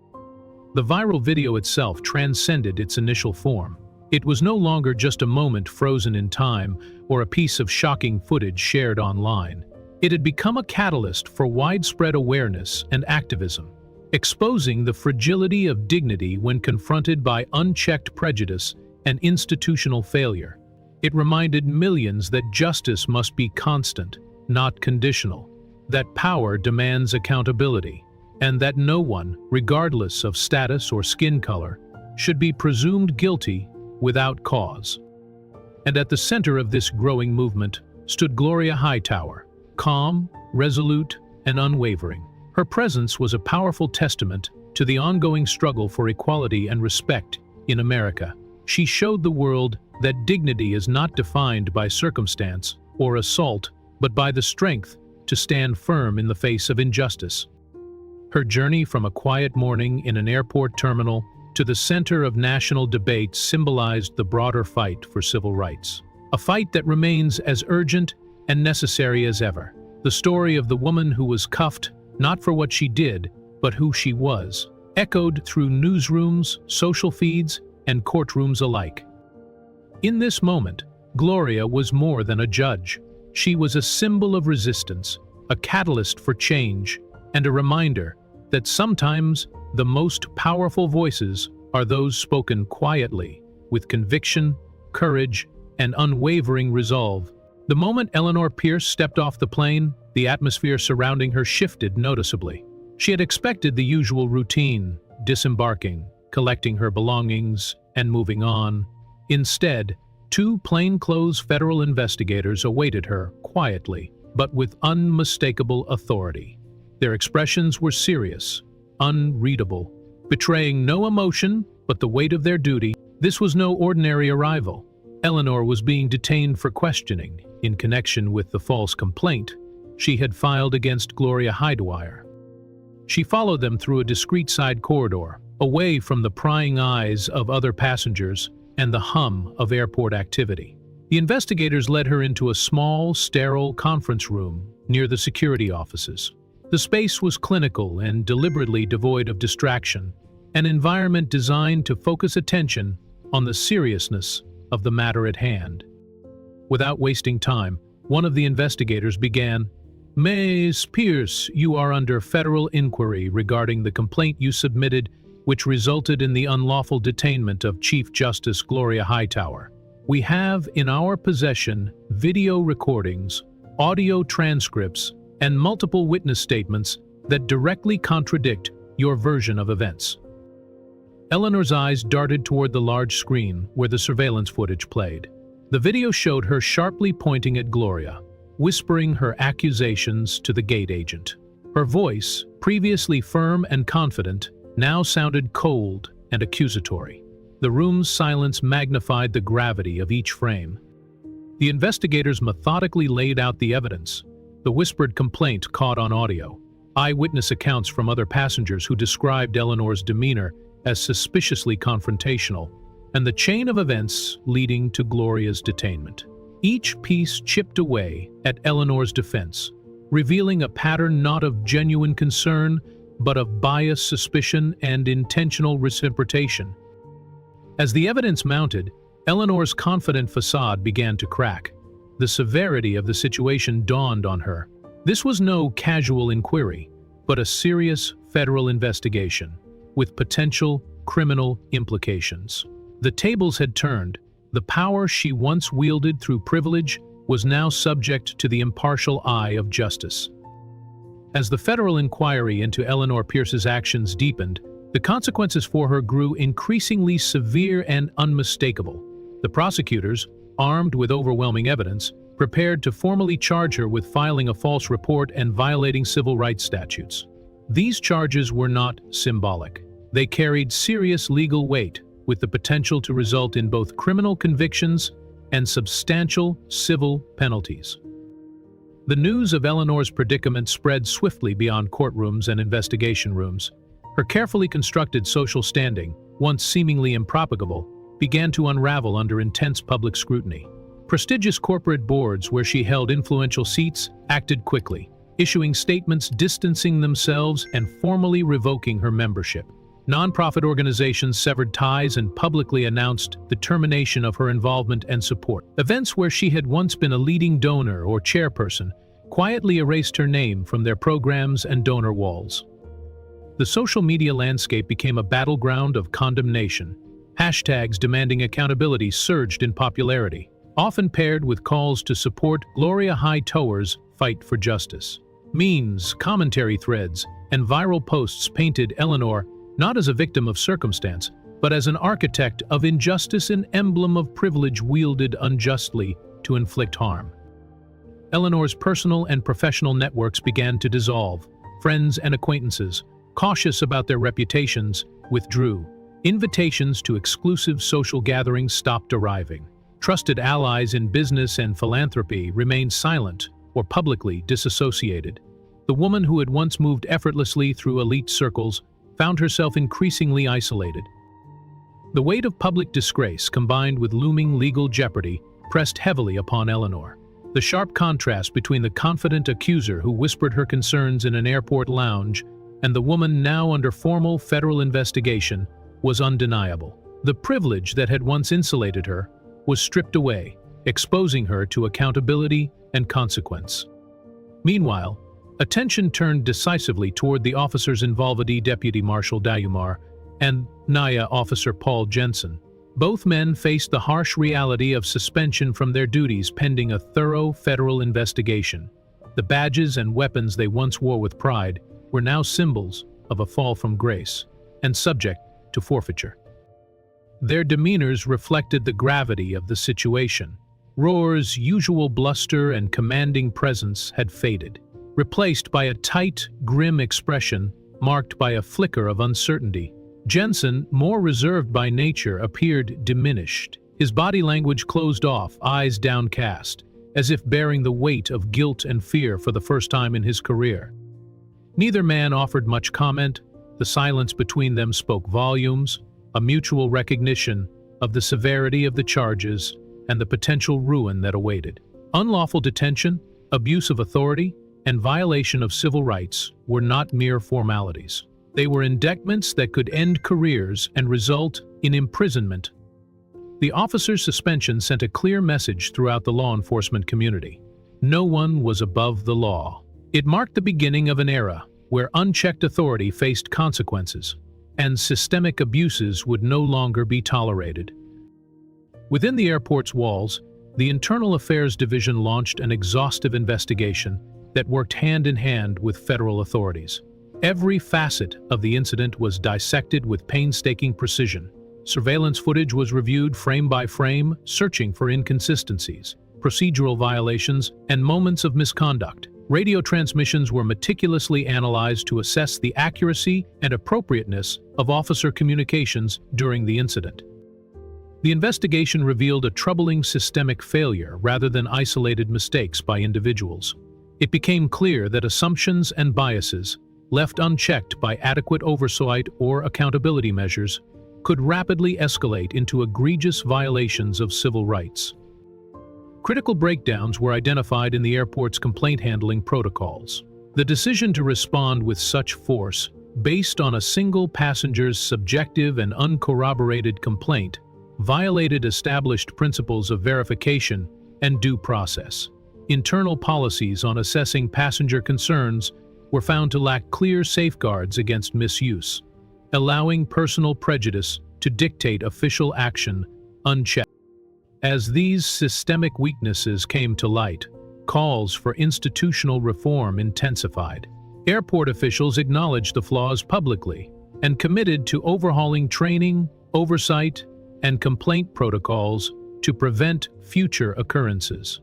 The viral video itself transcended its initial form. It was no longer just a moment frozen in time or a piece of shocking footage shared online. It had become a catalyst for widespread awareness and activism, exposing the fragility of dignity when confronted by unchecked prejudice and institutional failure. It reminded millions that justice must be constant, not conditional, that power demands accountability, and that no one, regardless of status or skin color, should be presumed guilty without cause. And at the center of this growing movement stood Gloria Hightowwer, calm, resolute, and unwavering. Her presence was a powerful testament to the ongoing struggle for equality and respect in America. She showed the world that dignity is not defined by circumstance or assault, but by the strength to stand firm in the face of injustice. Her journey from a quiet morning in an airport terminal to the center of national debate symbolized the broader fight for civil rights, a fight that remains as urgent and necessary as ever. The story of the woman who was cuffed not for what she did, but who she was, echoed through newsrooms, social feeds, and courtrooms alike. In this moment, Gloria was more than a judge. She was a symbol of resistance, a catalyst for change, and a reminder that sometimes the most powerful voices are those spoken quietly, with conviction, courage, and unwavering resolve. The moment Eleanor Pierce stepped off the plane, The atmosphere surrounding her shifted noticeably. She had expected the usual routine, disembarking, collecting her belongings, and moving on. Instead, two plainclothes federal investigators awaited her quietly, but with unmistakable authority. Their expressions were serious, unreadable, betraying no emotion but the weight of their duty. This was no ordinary arrival. Eleanor was being detained for questioning in connection with the false complaint she had filed against Gloria Hightowwer. She followed them through a discreet side corridor, away from the prying eyes of other passengers and the hum of airport activity. The investigators led her into a small, sterile conference room near the security offices. The space was clinical and deliberately devoid of distraction, an environment designed to focus attention on the seriousness of the matter at hand. Without wasting time, one of the investigators began, "Ms. Pierce, you are under federal inquiry regarding the complaint you submitted which resulted in the unlawful detainment of Chief Justice Gloria Hightowwer. We have in our possession video recordings, audio transcripts, and multiple witness statements that directly contradict your version of events." Eleanor's eyes darted toward the large screen where the surveillance footage played. The video showed her sharply pointing at Gloria, whispering her accusations to the gate agent. Her voice, previously firm and confident, now sounded cold and accusatory. The room's silence magnified the gravity of each frame. The investigators methodically laid out the evidence. The whispered complaint caught on audio, eyewitness accounts from other passengers who described Eleanor's demeanor as suspiciously confrontational, and the chain of events leading to Gloria's detainment. Each piece chipped away at Eleanor's defense, revealing a pattern not of genuine concern, but of biased suspicion and intentional reciprocation. As the evidence mounted, Eleanor's confident facade began to crack. The severity of the situation dawned on her. This was no casual inquiry, but a serious federal investigation, with potential criminal implications. The tables had turned. The power she once wielded through privilege was now subject to the impartial eye of justice. As the federal inquiry into Eleanor Pierce's actions deepened, the consequences for her grew increasingly severe and unmistakable. The prosecutors, armed with overwhelming evidence, prepared to formally charge her with filing a false report and violating civil rights statutes. These charges were not symbolic. They carried serious legal weight, with the potential to result in both criminal convictions and substantial civil penalties. The news of Eleanor's predicament spread swiftly beyond courtrooms and investigation rooms. Her carefully constructed social standing, once seemingly improbable, began to unravel under intense public scrutiny. Prestigious corporate boards where she held influential seats acted quickly, issuing statements distancing themselves and formally revoking her membership. Nonprofit organizations severed ties and publicly announced the termination of her involvement and support. Events where she had once been a leading donor or chairperson quietly erased her name from their programs and donor walls. The social media landscape became a battleground of condemnation. Hashtags demanding accountability surged in popularity, often paired with calls to support Gloria Hightowwer's fight for justice. Memes, commentary threads, and viral posts painted Eleanor not as a victim of circumstance, but as an architect of injustice, an emblem of privilege wielded unjustly to inflict harm. Eleanor's personal and professional networks began to dissolve. Friends and acquaintances, cautious about their reputations, withdrew. Invitations to exclusive social gatherings stopped arriving. Trusted allies in business and philanthropy remained silent or publicly disassociated. The woman who had once moved effortlessly through elite circles found herself increasingly isolated. The weight of public disgrace combined with looming legal jeopardy pressed heavily upon Eleanor. The sharp contrast between the confident accuser who whispered her concerns in an airport lounge and the woman now under formal federal investigation was undeniable. The privilege that had once insulated her was stripped away, exposing her to accountability and consequence. Meanwhile, attention turned decisively toward the officers involved, Deputy Marshal Dayumar and NIA Officer Paul Jensen. Both men faced the harsh reality of suspension from their duties pending a thorough federal investigation. The badges and weapons they once wore with pride were now symbols of a fall from grace and subject to forfeiture. Their demeanors reflected the gravity of the situation. Roar's usual bluster and commanding presence had faded, replaced by a tight, grim expression marked by a flicker of uncertainty. Jensen, more reserved by nature, appeared diminished, his body language closed off, eyes downcast, as if bearing the weight of guilt and fear for the first time in his career. Neither man offered much comment. The silence between them spoke volumes, a mutual recognition of the severity of the charges and the potential ruin that awaited. Unlawful detention, abuse of authority, and violation of civil rights were not mere formalities. They were indictments that could end careers and result in imprisonment. The officer's suspension sent a clear message throughout the law enforcement community. No one was above the law. It marked the beginning of an era where unchecked authority faced consequences, and systemic abuses would no longer be tolerated. Within the airport's walls, the Internal Affairs Division launched an exhaustive investigation that worked hand in hand with federal authorities. Every facet of the incident was dissected with painstaking precision. Surveillance footage was reviewed frame by frame, searching for inconsistencies, procedural violations, and moments of misconduct. Radio transmissions were meticulously analyzed to assess the accuracy and appropriateness of officer communications during the incident. The investigation revealed a troubling systemic failure rather than isolated mistakes by individuals. It became clear that assumptions and biases, left unchecked by adequate oversight or accountability measures, could rapidly escalate into egregious violations of civil rights. Critical breakdowns were identified in the airport's complaint handling protocols. The decision to respond with such force, based on a single passenger's subjective and uncorroborated complaint, violated established principles of verification and due process. Internal policies on assessing passenger concerns were found to lack clear safeguards against misuse, allowing personal prejudice to dictate official action unchecked. As these systemic weaknesses came to light, calls for institutional reform intensified. Airport officials acknowledged the flaws publicly and committed to overhauling training, oversight, and complaint protocols to prevent future occurrences.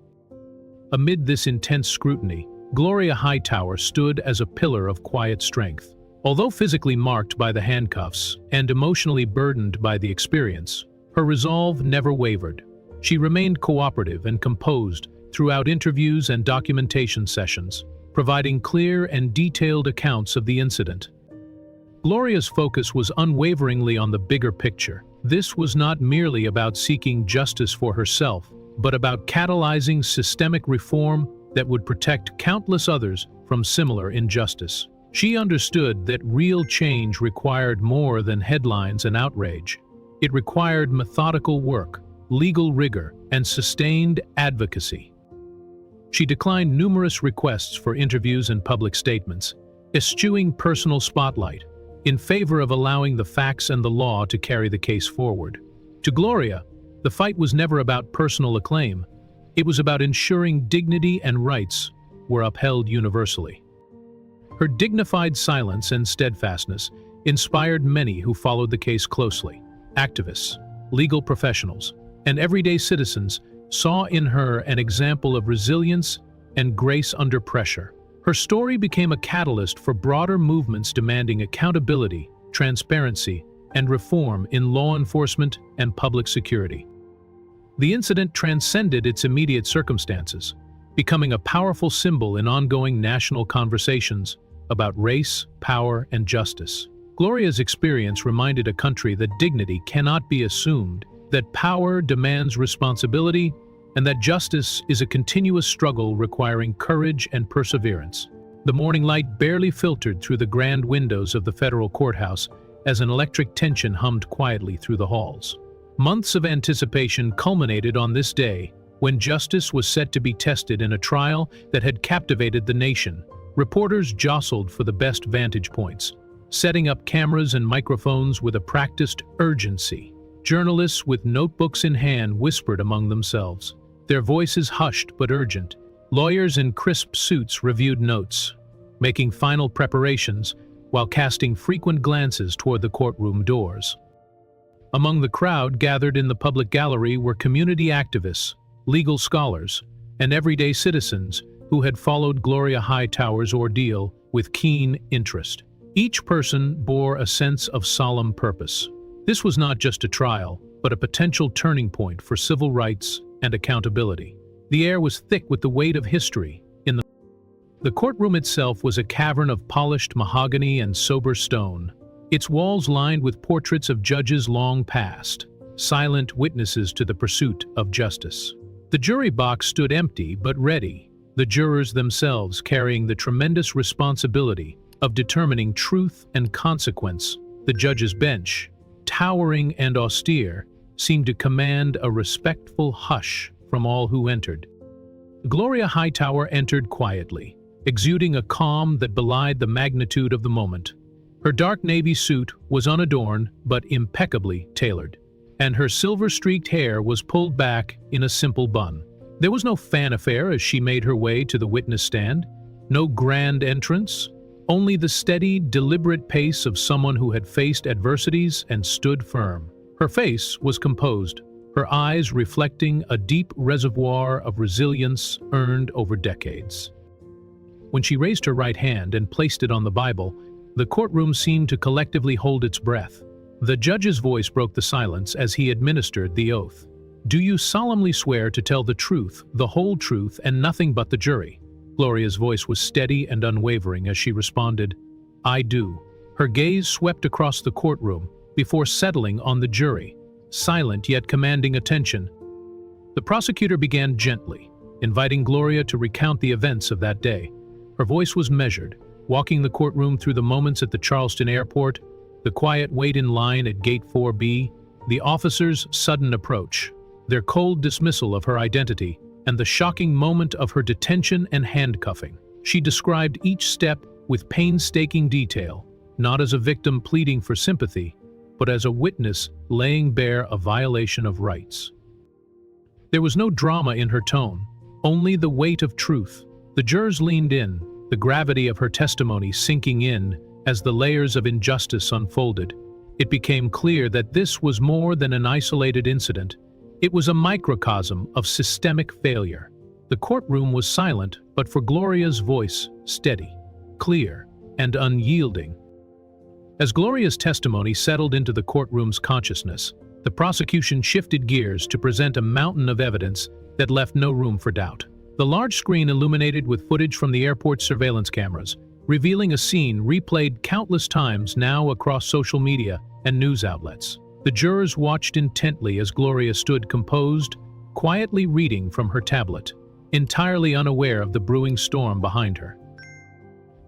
Amid this intense scrutiny, Gloria Hightowwer stood as a pillar of quiet strength. Although physically marked by the handcuffs and emotionally burdened by the experience, her resolve never wavered. She remained cooperative and composed throughout interviews and documentation sessions, providing clear and detailed accounts of the incident. Gloria's focus was unwaveringly on the bigger picture. This was not merely about seeking justice for herself, but about catalyzing systemic reform that would protect countless others from similar injustice. She understood that real change required more than headlines and outrage. It required methodical work, legal rigor, and sustained advocacy. She declined numerous requests for interviews and public statements, eschewing personal spotlight, in favor of allowing the facts and the law to carry the case forward. To Gloria, the fight was never about personal acclaim. It was about ensuring dignity and rights were upheld universally. Her dignified silence and steadfastness inspired many who followed the case closely. Activists, legal professionals, and everyday citizens saw in her an example of resilience and grace under pressure. Her story became a catalyst for broader movements demanding accountability, transparency, and reform in law enforcement and public security. The incident transcended its immediate circumstances, becoming a powerful symbol in ongoing national conversations about race, power, and justice. Gloria's experience reminded a country that dignity cannot be assumed, that power demands responsibility, and that justice is a continuous struggle requiring courage and perseverance. The morning light barely filtered through the grand windows of the federal courthouse as an electric tension hummed quietly through the halls. Months of anticipation culminated on this day, when justice was set to be tested in a trial that had captivated the nation. Reporters jostled for the best vantage points, setting up cameras and microphones with a practiced urgency. Journalists with notebooks in hand whispered among themselves, their voices hushed but urgent, Lawyers in crisp suits reviewed notes, making final preparations while casting frequent glances toward the courtroom doors. Among the crowd gathered in the public gallery were community activists, legal scholars, and everyday citizens who had followed Gloria Hightowers' ordeal with keen interest. Each person bore a sense of solemn purpose. This was not just a trial, but a potential turning point for civil rights and accountability. The air was thick with the weight of history. The courtroom itself was a cavern of polished mahogany and sober stone, its walls lined with portraits of judges long past, silent witnesses to the pursuit of justice. The jury box stood empty but ready, the jurors themselves carrying the tremendous responsibility of determining truth and consequence. The judge's bench, towering and austere, seemed to command a respectful hush from all who entered. Gloria Hightowwer entered quietly, exuding a calm that belied the magnitude of the moment. Her dark navy suit was unadorned but impeccably tailored, and her silver-streaked hair was pulled back in a simple bun. There was no fanfare as she made her way to the witness stand, no grand entrance, only the steady, deliberate pace of someone who had faced adversities and stood firm. Her face was composed, her eyes reflecting a deep reservoir of resilience earned over decades. When she raised her right hand and placed it on the Bible, the courtroom seemed to collectively hold its breath. The judge's voice broke the silence as he administered the oath. "Do you solemnly swear to tell the truth, the whole truth, and nothing but the jury?" Gloria's voice was steady and unwavering as she responded, "I do." Her gaze swept across the courtroom before settling on the jury, silent yet commanding attention. The prosecutor began gently, inviting Gloria to recount the events of that day. Her voice was measured, walking the courtroom through the moments at the Charleston airport, the quiet wait in line at Gate 4B, the officers' sudden approach, their cold dismissal of her identity, and the shocking moment of her detention and handcuffing. She described each step with painstaking detail, not as a victim pleading for sympathy, but as a witness laying bare a violation of rights. There was no drama in her tone, only the weight of truth. The jurors leaned in, the gravity of her testimony sinking in as the layers of injustice unfolded. It became clear that this was more than an isolated incident. It was a microcosm of systemic failure. The courtroom was silent, but for Gloria's voice, steady, clear, and unyielding. As Gloria's testimony settled into the courtroom's consciousness, the prosecution shifted gears to present a mountain of evidence that left no room for doubt. The large screen illuminated with footage from the airport's surveillance cameras, revealing a scene replayed countless times now across social media and news outlets. The jurors watched intently as Gloria stood composed, quietly reading from her tablet, entirely unaware of the brewing storm behind her.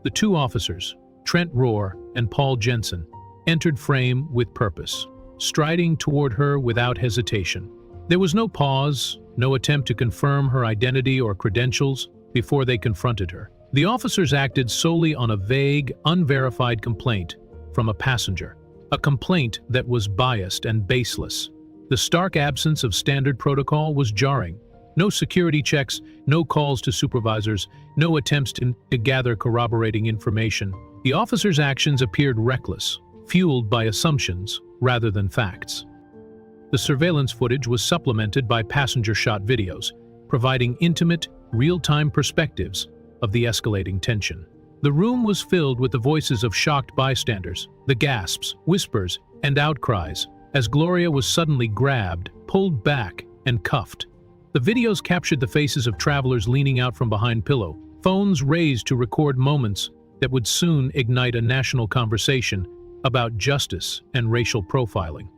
The two officers, Trent Rohr and Paul Jensen, entered frame with purpose, striding toward her without hesitation. There was no pause, no attempt to confirm her identity or credentials before they confronted her. The officers acted solely on a vague, unverified complaint from a passenger, a complaint that was biased and baseless. The stark absence of standard protocol was jarring. No security checks, no calls to supervisors, no attempts to gather corroborating information. The officers' actions appeared reckless, fueled by assumptions rather than facts. The surveillance footage was supplemented by passenger-shot videos, providing intimate, real-time perspectives of the escalating tension. The room was filled with the voices of shocked bystanders, the gasps, whispers, and outcries, as Gloria was suddenly grabbed, pulled back, and cuffed. The videos captured the faces of travelers leaning out from behind pillow, phones raised to record moments that would soon ignite a national conversation about justice and racial profiling.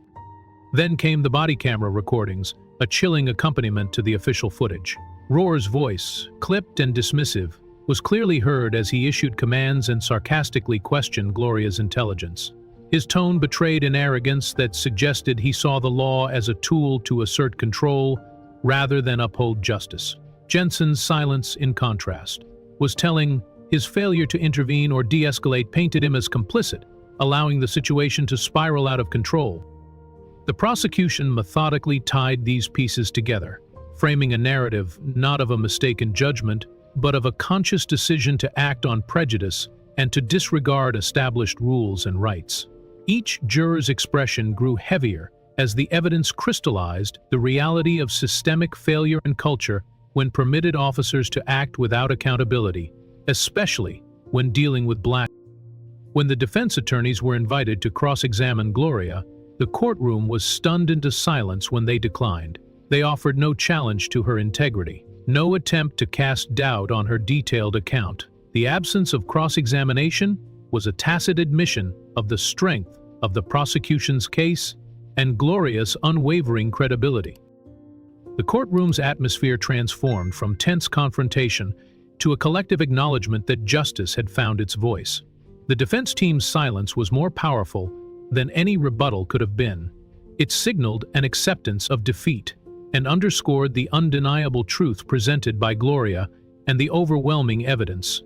Then came the body camera recordings, a chilling accompaniment to the official footage. Rohr's voice, clipped and dismissive, was clearly heard as he issued commands and sarcastically questioned Gloria's intelligence. His tone betrayed an arrogance that suggested he saw the law as a tool to assert control rather than uphold justice. Jensen's silence, in contrast, was telling. His failure to intervene or de-escalate painted him as complicit, allowing the situation to spiral out of control. The prosecution methodically tied these pieces together, framing a narrative not of a mistaken judgment, but of a conscious decision to act on prejudice and to disregard established rules and rights. Each juror's expression grew heavier as the evidence crystallized the reality of systemic failure in culture when permitted officers to act without accountability, especially when dealing with Black. When the defense attorneys were invited to cross-examine Gloria, the courtroom was stunned into silence when they declined. They offered no challenge to her integrity, no attempt to cast doubt on her detailed account. The absence of cross-examination was a tacit admission of the strength of the prosecution's case and Gloria's unwavering credibility. The courtroom's atmosphere transformed from tense confrontation to a collective acknowledgement that justice had found its voice. The defense team's silence was more powerful than any rebuttal could have been. It signaled an acceptance of defeat and underscored the undeniable truth presented by Gloria and the overwhelming evidence.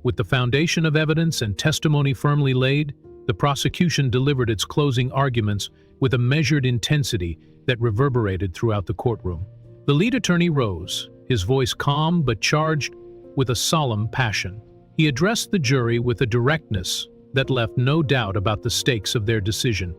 With the foundation of evidence and testimony firmly laid, the prosecution delivered its closing arguments with a measured intensity that reverberated throughout the courtroom. The lead attorney rose, his voice calm but charged with a solemn passion. He addressed the jury with a directness that left no doubt about the stakes of their decision.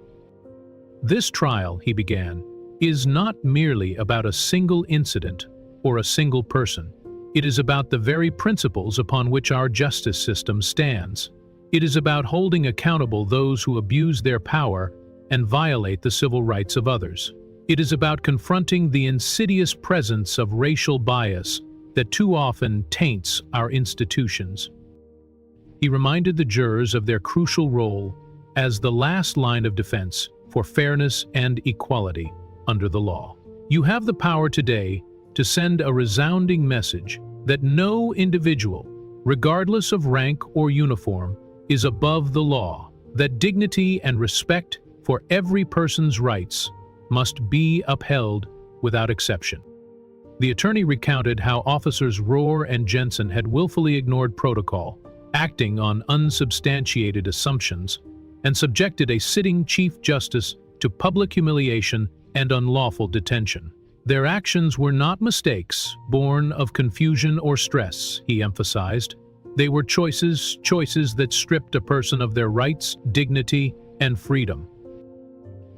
"This trial," he began, "is not merely about a single incident or a single person. It is about the very principles upon which our justice system stands. It is about holding accountable those who abuse their power and violate the civil rights of others. It is about confronting the insidious presence of racial bias that too often taints our institutions." He reminded the jurors of their crucial role as the last line of defense for fairness and equality under the law. "You have the power today to send a resounding message that no individual, regardless of rank or uniform, is above the law, that dignity and respect for every person's rights must be upheld without exception." The attorney recounted how officers Rohr and Jensen had willfully ignored protocol, acting on unsubstantiated assumptions, and subjected a sitting Chief Justice to public humiliation and unlawful detention. Their actions were not mistakes born of confusion or stress, he emphasized. They were choices that stripped a person of their rights, dignity, and freedom.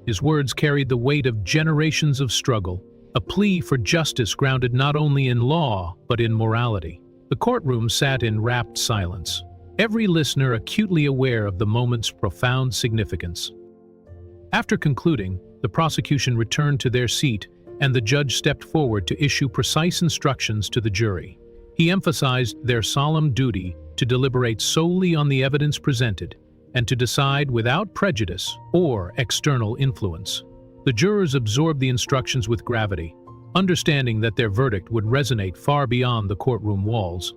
His words carried the weight of generations of struggle, a plea for justice grounded not only in law but in morality. The courtroom sat in rapt silence, every listener acutely aware of the moment's profound significance. After concluding, the prosecution returned to their seat and the judge stepped forward to issue precise instructions to the jury. He emphasized their solemn duty to deliberate solely on the evidence presented and to decide without prejudice or external influence. The jurors absorbed the instructions with gravity, understanding that their verdict would resonate far beyond the courtroom walls.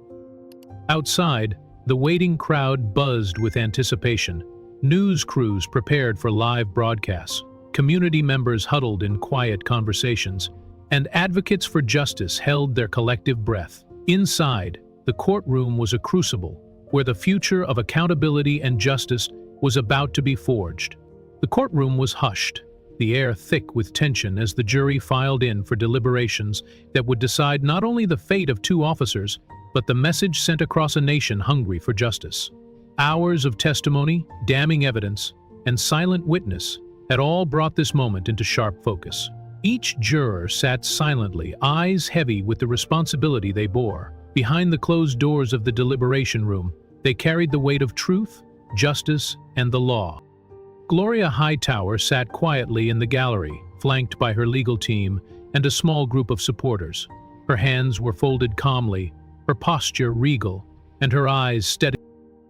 Outside, the waiting crowd buzzed with anticipation. News crews prepared for live broadcasts, community members huddled in quiet conversations, and advocates for justice held their collective breath. Inside, the courtroom was a crucible where the future of accountability and justice was about to be forged. The courtroom was hushed, the air thick with tension as the jury filed in for deliberations that would decide not only the fate of two officers, but the message sent across a nation hungry for justice. Hours of testimony, damning evidence, and silent witness had all brought this moment into sharp focus. Each juror sat silently, eyes heavy with the responsibility they bore. Behind the closed doors of the deliberation room, they carried the weight of truth, justice, and the law. Gloria Hightowwer sat quietly in the gallery, flanked by her legal team and a small group of supporters. Her hands were folded calmly, her posture regal, and her eyes steady.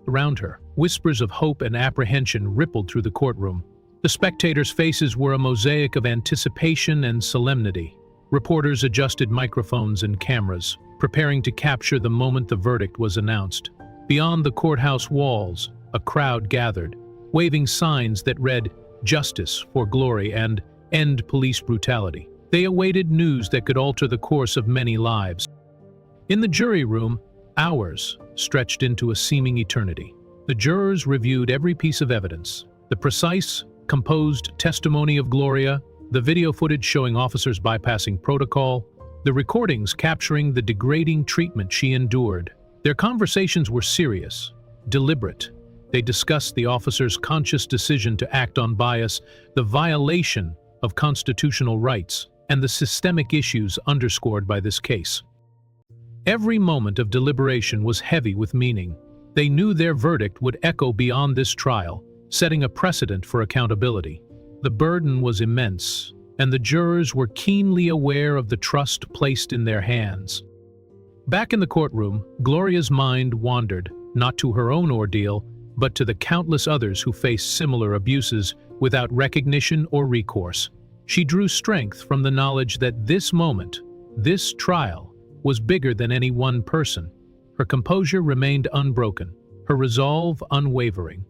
Around her, whispers of hope and apprehension rippled through the courtroom. The spectators' faces were a mosaic of anticipation and solemnity. Reporters adjusted microphones and cameras, preparing to capture the moment the verdict was announced. Beyond the courthouse walls, a crowd gathered, waving signs that read, "Justice for Glory" and "End police brutality." They awaited news that could alter the course of many lives. In the jury room, hours stretched into a seeming eternity. The jurors reviewed every piece of evidence, the precise, composed testimony of Gloria, the video footage showing officers bypassing protocol, the recordings capturing the degrading treatment she endured. Their conversations were serious, deliberate. They discussed the officer's conscious decision to act on bias, the violation of constitutional rights, and the systemic issues underscored by this case. Every moment of deliberation was heavy with meaning. They knew their verdict would echo beyond this trial, setting a precedent for accountability. The burden was immense, and the jurors were keenly aware of the trust placed in their hands. Back in the courtroom, Gloria's mind wandered, not to her own ordeal, but to the countless others who faced similar abuses without recognition or recourse. She drew strength from the knowledge that this moment, this trial, was bigger than any one person. Her composure remained unbroken, her resolve unwavering.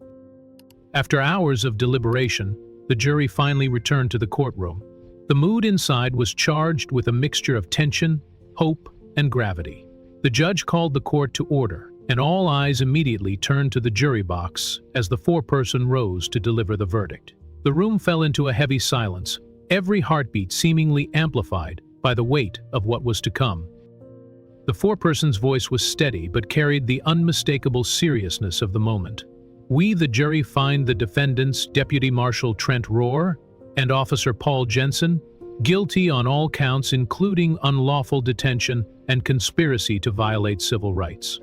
After hours of deliberation, the jury finally returned to the courtroom. The mood inside was charged with a mixture of tension, hope, and gravity. The judge called the court to order, and all eyes immediately turned to the jury box as the foreperson rose to deliver the verdict. The room fell into a heavy silence, every heartbeat seemingly amplified by the weight of what was to come. The foreperson's voice was steady but carried the unmistakable seriousness of the moment. "We, the jury, find the defendants, Deputy Marshal Trent Rohr and Officer Paul Jensen, guilty on all counts including unlawful detention and conspiracy to violate civil rights."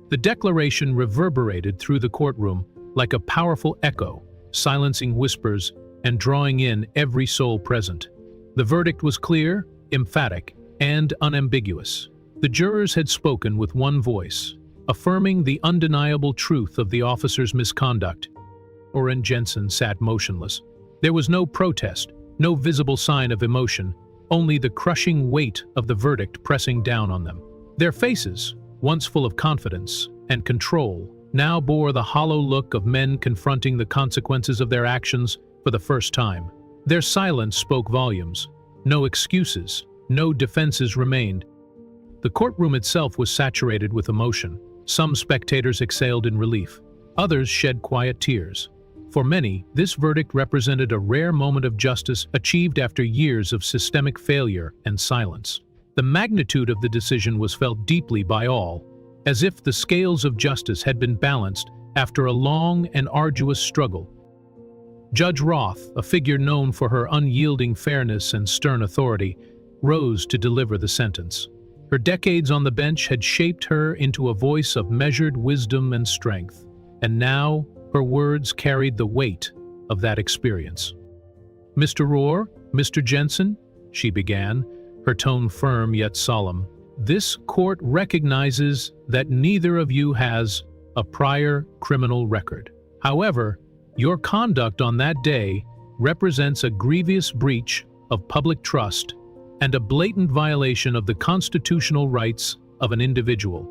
The declaration reverberated through the courtroom like a powerful echo, silencing whispers and drawing in every soul present. The verdict was clear, emphatic, and unambiguous. The jurors had spoken with one voice, affirming the undeniable truth of the officer's misconduct. Rohr and Jensen sat motionless. There was no protest, no visible sign of emotion, only the crushing weight of the verdict pressing down on them. Their faces, once full of confidence and control, now bore the hollow look of men confronting the consequences of their actions for the first time. Their silence spoke volumes. No excuses, no defenses remained. The courtroom itself was saturated with emotion. Some spectators exhaled in relief. Others shed quiet tears. For many, this verdict represented a rare moment of justice achieved after years of systemic failure and silence. The magnitude of the decision was felt deeply by all, as if the scales of justice had been balanced after a long and arduous struggle. Judge Roth, a figure known for her unyielding fairness and stern authority, rose to deliver the sentence. Her decades on the bench had shaped her into a voice of measured wisdom and strength, and now her words carried the weight of that experience. "Mr. Rohr, Mr. Jensen," she began, her tone firm yet solemn, "this court recognizes that neither of you has a prior criminal record. However, your conduct on that day represents a grievous breach of public trust and a blatant violation of the constitutional rights of an individual."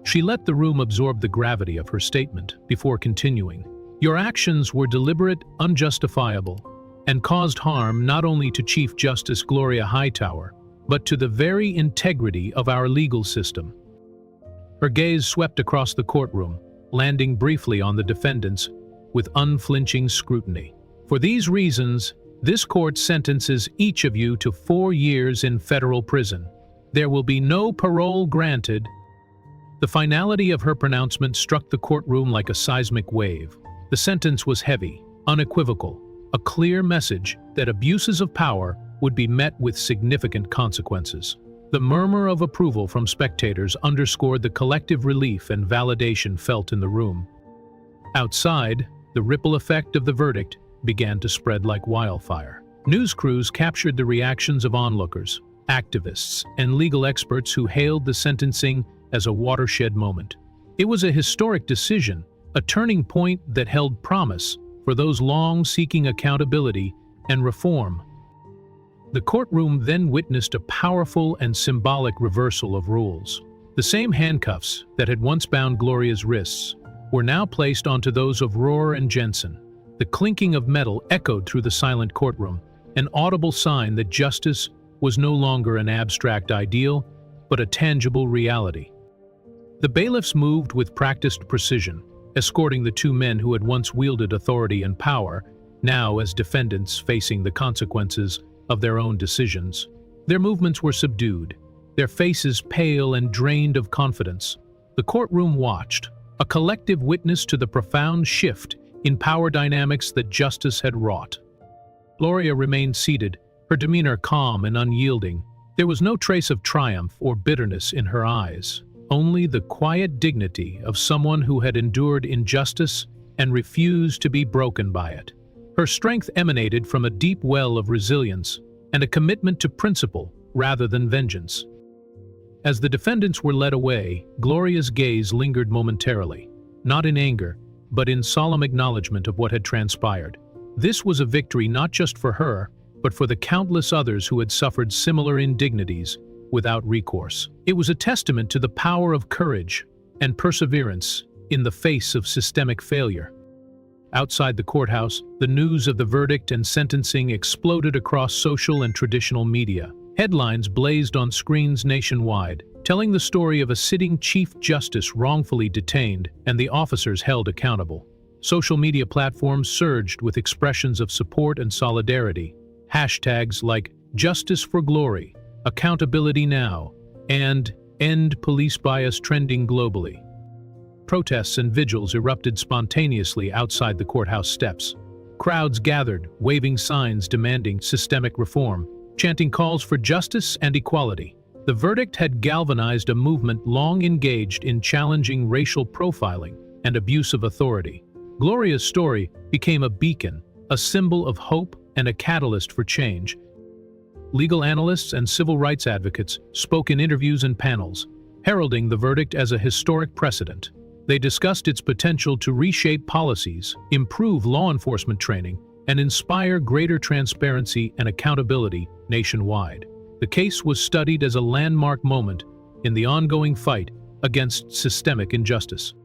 She let the room absorb the gravity of her statement before continuing. "Your actions were deliberate, unjustifiable, and caused harm not only to Chief Justice Gloria Hightowwer, but to the very integrity of our legal system." Her gaze swept across the courtroom, landing briefly on the defendants with unflinching scrutiny. "For these reasons, this court sentences each of you to 4 years in federal prison. There will be no parole granted." The finality of her pronouncement struck the courtroom like a seismic wave. The sentence was heavy, unequivocal, a clear message that abuses of power would be met with significant consequences. The murmur of approval from spectators underscored the collective relief and validation felt in the room. Outside, the ripple effect of the verdict began to spread like wildfire. News crews captured the reactions of onlookers, activists, and legal experts who hailed the sentencing as a watershed moment. It was a historic decision, a turning point that held promise for those long seeking accountability and reform. The courtroom then witnessed a powerful and symbolic reversal of rules. The same handcuffs that had once bound Gloria's wrists were now placed onto those of Rohr and Jensen. The clinking of metal echoed through the silent courtroom, an audible sign that justice was no longer an abstract ideal, but a tangible reality. The bailiffs moved with practiced precision, escorting the two men who had once wielded authority and power, now as defendants facing the consequences of their own decisions. Their movements were subdued, their faces pale and drained of confidence. The courtroom watched, a collective witness to the profound shift in power dynamics that justice had wrought. Gloria remained seated, her demeanor calm and unyielding. There was no trace of triumph or bitterness in her eyes, only the quiet dignity of someone who had endured injustice and refused to be broken by it. Her strength emanated from a deep well of resilience and a commitment to principle rather than vengeance. As the defendants were led away, Gloria's gaze lingered momentarily, not in anger, but in solemn acknowledgement of what had transpired. This was a victory not just for her, but for the countless others who had suffered similar indignities without recourse. It was a testament to the power of courage and perseverance in the face of systemic failure. Outside the courthouse, the news of the verdict and sentencing exploded across social and traditional media. Headlines blazed on screens nationwide, telling the story of a sitting Chief Justice wrongfully detained and the officers held accountable. Social media platforms surged with expressions of support and solidarity. Hashtags like Justice for Glory, Accountability Now, and End Police Bias trending globally. Protests and vigils erupted spontaneously outside the courthouse steps. Crowds gathered, waving signs demanding systemic reform, chanting calls for justice and equality. The verdict had galvanized a movement long engaged in challenging racial profiling and abuse of authority. Gloria's story became a beacon, a symbol of hope and a catalyst for change. Legal analysts and civil rights advocates spoke in interviews and panels, heralding the verdict as a historic precedent. They discussed its potential to reshape policies, improve law enforcement training, and inspire greater transparency and accountability nationwide. The case was studied as a landmark moment in the ongoing fight against systemic injustice.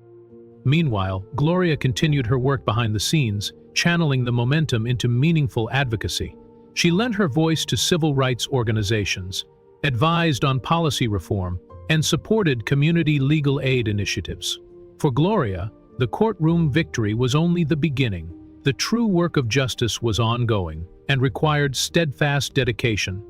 Meanwhile, Gloria continued her work behind the scenes, channeling the momentum into meaningful advocacy. She lent her voice to civil rights organizations, advised on policy reform, and supported community legal aid initiatives. For Gloria, the courtroom victory was only the beginning. The true work of justice was ongoing and required steadfast dedication.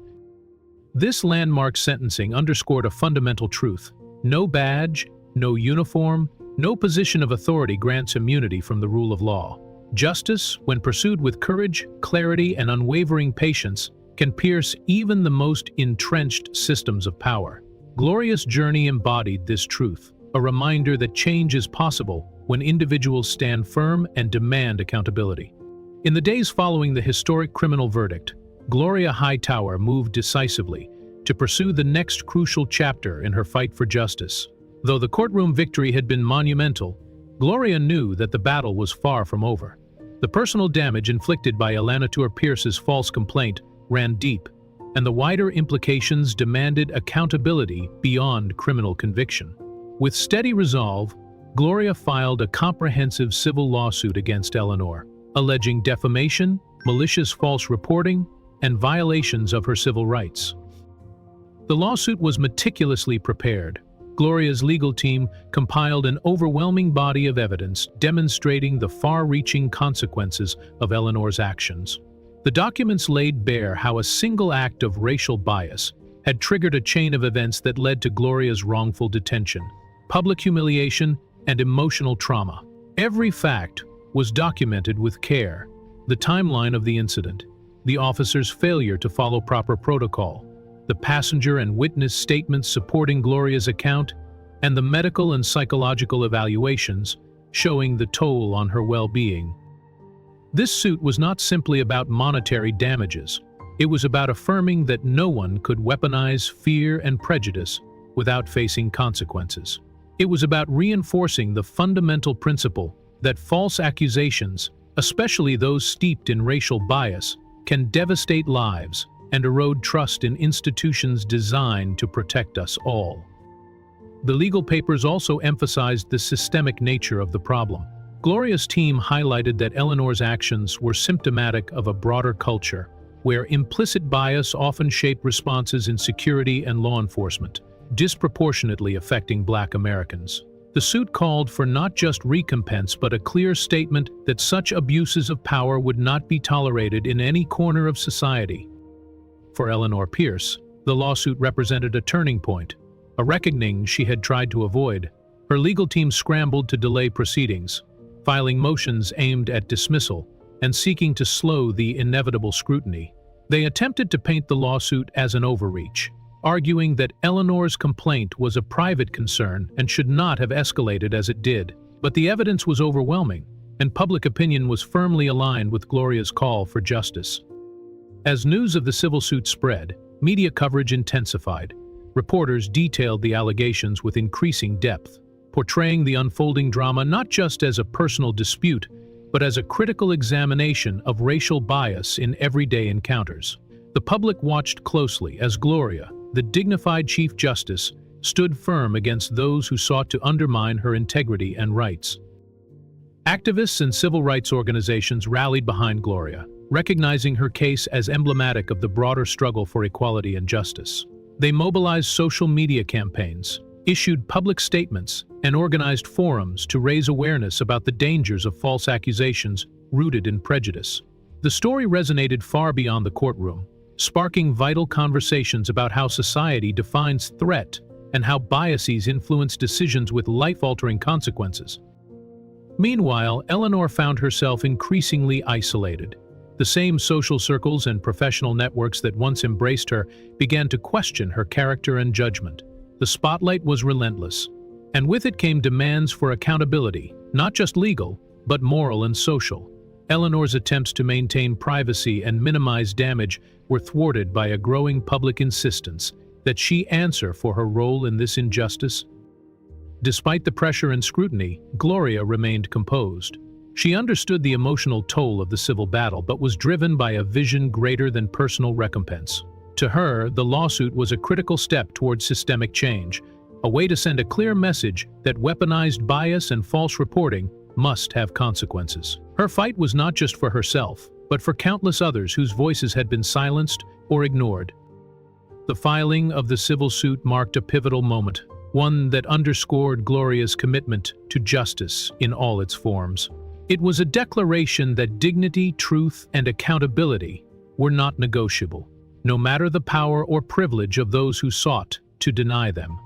This landmark sentencing underscored a fundamental truth: no badge, no uniform, no position of authority grants immunity from the rule of law. Justice, when pursued with courage, clarity, and unwavering patience, can pierce even the most entrenched systems of power. Gloria's journey embodied this truth, a reminder that change is possible when individuals stand firm and demand accountability. In the days following the historic criminal verdict, Gloria Hightowwer moved decisively to pursue the next crucial chapter in her fight for justice. Though the courtroom victory had been monumental, Gloria knew that the battle was far from over. The personal damage inflicted by Elanatur Pierce's false complaint ran deep, and the wider implications demanded accountability beyond criminal conviction. With steady resolve, Gloria filed a comprehensive civil lawsuit against Eleanor, alleging defamation, malicious false reporting, and violations of her civil rights. The lawsuit was meticulously prepared. Gloria's legal team compiled an overwhelming body of evidence demonstrating the far-reaching consequences of Eleanor's actions. The documents laid bare how a single act of racial bias had triggered a chain of events that led to Gloria's wrongful detention, public humiliation, and emotional trauma. Every fact was documented with care: the timeline of the incident, the officer's failure to follow proper protocol, the passenger and witness statements supporting Gloria's account, and the medical and psychological evaluations showing the toll on her well-being. This suit was not simply about monetary damages. It was about affirming that no one could weaponize fear and prejudice without facing consequences. It was about reinforcing the fundamental principle that false accusations, especially those steeped in racial bias, can devastate lives and erode trust in institutions designed to protect us all. The legal papers also emphasized the systemic nature of the problem. Gloria's team highlighted that Eleanor's actions were symptomatic of a broader culture, where implicit bias often shaped responses in security and law enforcement, disproportionately affecting Black Americans. The suit called for not just recompense but a clear statement that such abuses of power would not be tolerated in any corner of society. For Eleanor Pierce, The lawsuit represented a turning point, a reckoning she had tried to avoid. Her legal team scrambled to delay proceedings, filing motions aimed at dismissal and seeking to slow the inevitable scrutiny. They attempted to paint the lawsuit as an overreach, arguing that Eleanor's complaint was a private concern and should not have escalated as it did. But the evidence was overwhelming, and public opinion was firmly aligned with Gloria's call for justice. As news of the civil suit spread, media coverage intensified. Reporters detailed the allegations with increasing depth, portraying the unfolding drama not just as a personal dispute, but as a critical examination of racial bias in everyday encounters. The public watched closely as Gloria, the dignified Chief Justice, stood firm against those who sought to undermine her integrity and rights. Activists and civil rights organizations rallied behind Gloria, recognizing her case as emblematic of the broader struggle for equality and justice. They mobilized social media campaigns, issued public statements, and organized forums to raise awareness about the dangers of false accusations rooted in prejudice. The story resonated far beyond the courtroom, sparking vital conversations about how society defines threat and how biases influence decisions with life-altering consequences. Meanwhile, Eleanor found herself increasingly isolated. The same social circles and professional networks that once embraced her began to question her character and judgment. The spotlight was relentless, and with it came demands for accountability, not just legal, but moral and social. Eleanor's attempts to maintain privacy and minimize damage were thwarted by a growing public insistence that she answer for her role in this injustice. Despite the pressure and scrutiny, Gloria remained composed. She understood the emotional toll of the civil battle, but was driven by a vision greater than personal recompense. To her, the lawsuit was a critical step towards systemic change, a way to send a clear message that weaponized bias and false reporting must have consequences. Her fight was not just for herself, but for countless others whose voices had been silenced or ignored. The filing of the civil suit marked a pivotal moment, one that underscored Gloria's commitment to justice in all its forms. It was a declaration that dignity, truth, and accountability were not negotiable, no matter the power or privilege of those who sought to deny them.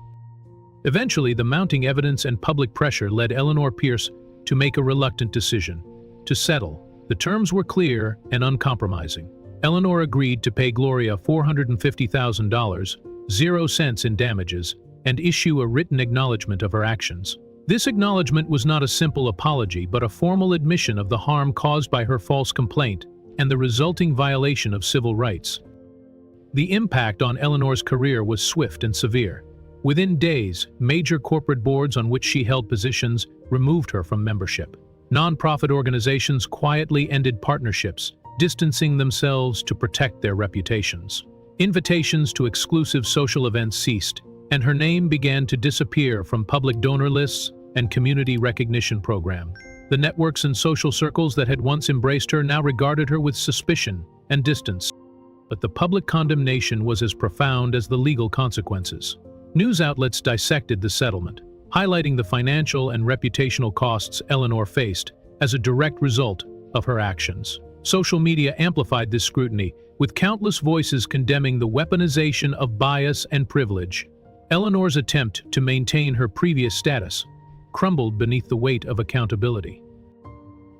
Eventually, the mounting evidence and public pressure led Eleanor Pierce to make a reluctant decision: to settle. The terms were clear and uncompromising. Eleanor agreed to pay Gloria $450,000, 0 cents in damages, and issue a written acknowledgement of her actions. This acknowledgement was not a simple apology, but a formal admission of the harm caused by her false complaint and the resulting violation of civil rights. The impact on Eleanor's career was swift and severe. Within days, major corporate boards on which she held positions removed her from membership. Nonprofit organizations quietly ended partnerships, distancing themselves to protect their reputations. Invitations to exclusive social events ceased, and her name began to disappear from public donor lists and community recognition programs. The networks and social circles that had once embraced her now regarded her with suspicion and distance. But the public condemnation was as profound as the legal consequences. News outlets dissected the settlement, highlighting the financial and reputational costs Eleanor faced as a direct result of her actions. Social media amplified this scrutiny, with countless voices condemning the weaponization of bias and privilege. Eleanor's attempt to maintain her previous status crumbled beneath the weight of accountability.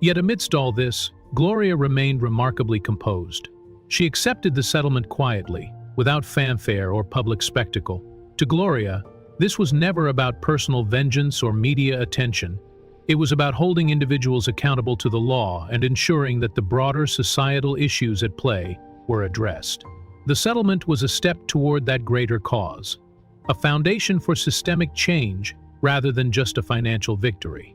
Yet amidst all this, Gloria remained remarkably composed. She accepted the settlement quietly, without fanfare or public spectacle. To Gloria, this was never about personal vengeance or media attention. It was about holding individuals accountable to the law and ensuring that the broader societal issues at play were addressed. The settlement was a step toward that greater cause, a foundation for systemic change rather than just a financial victory.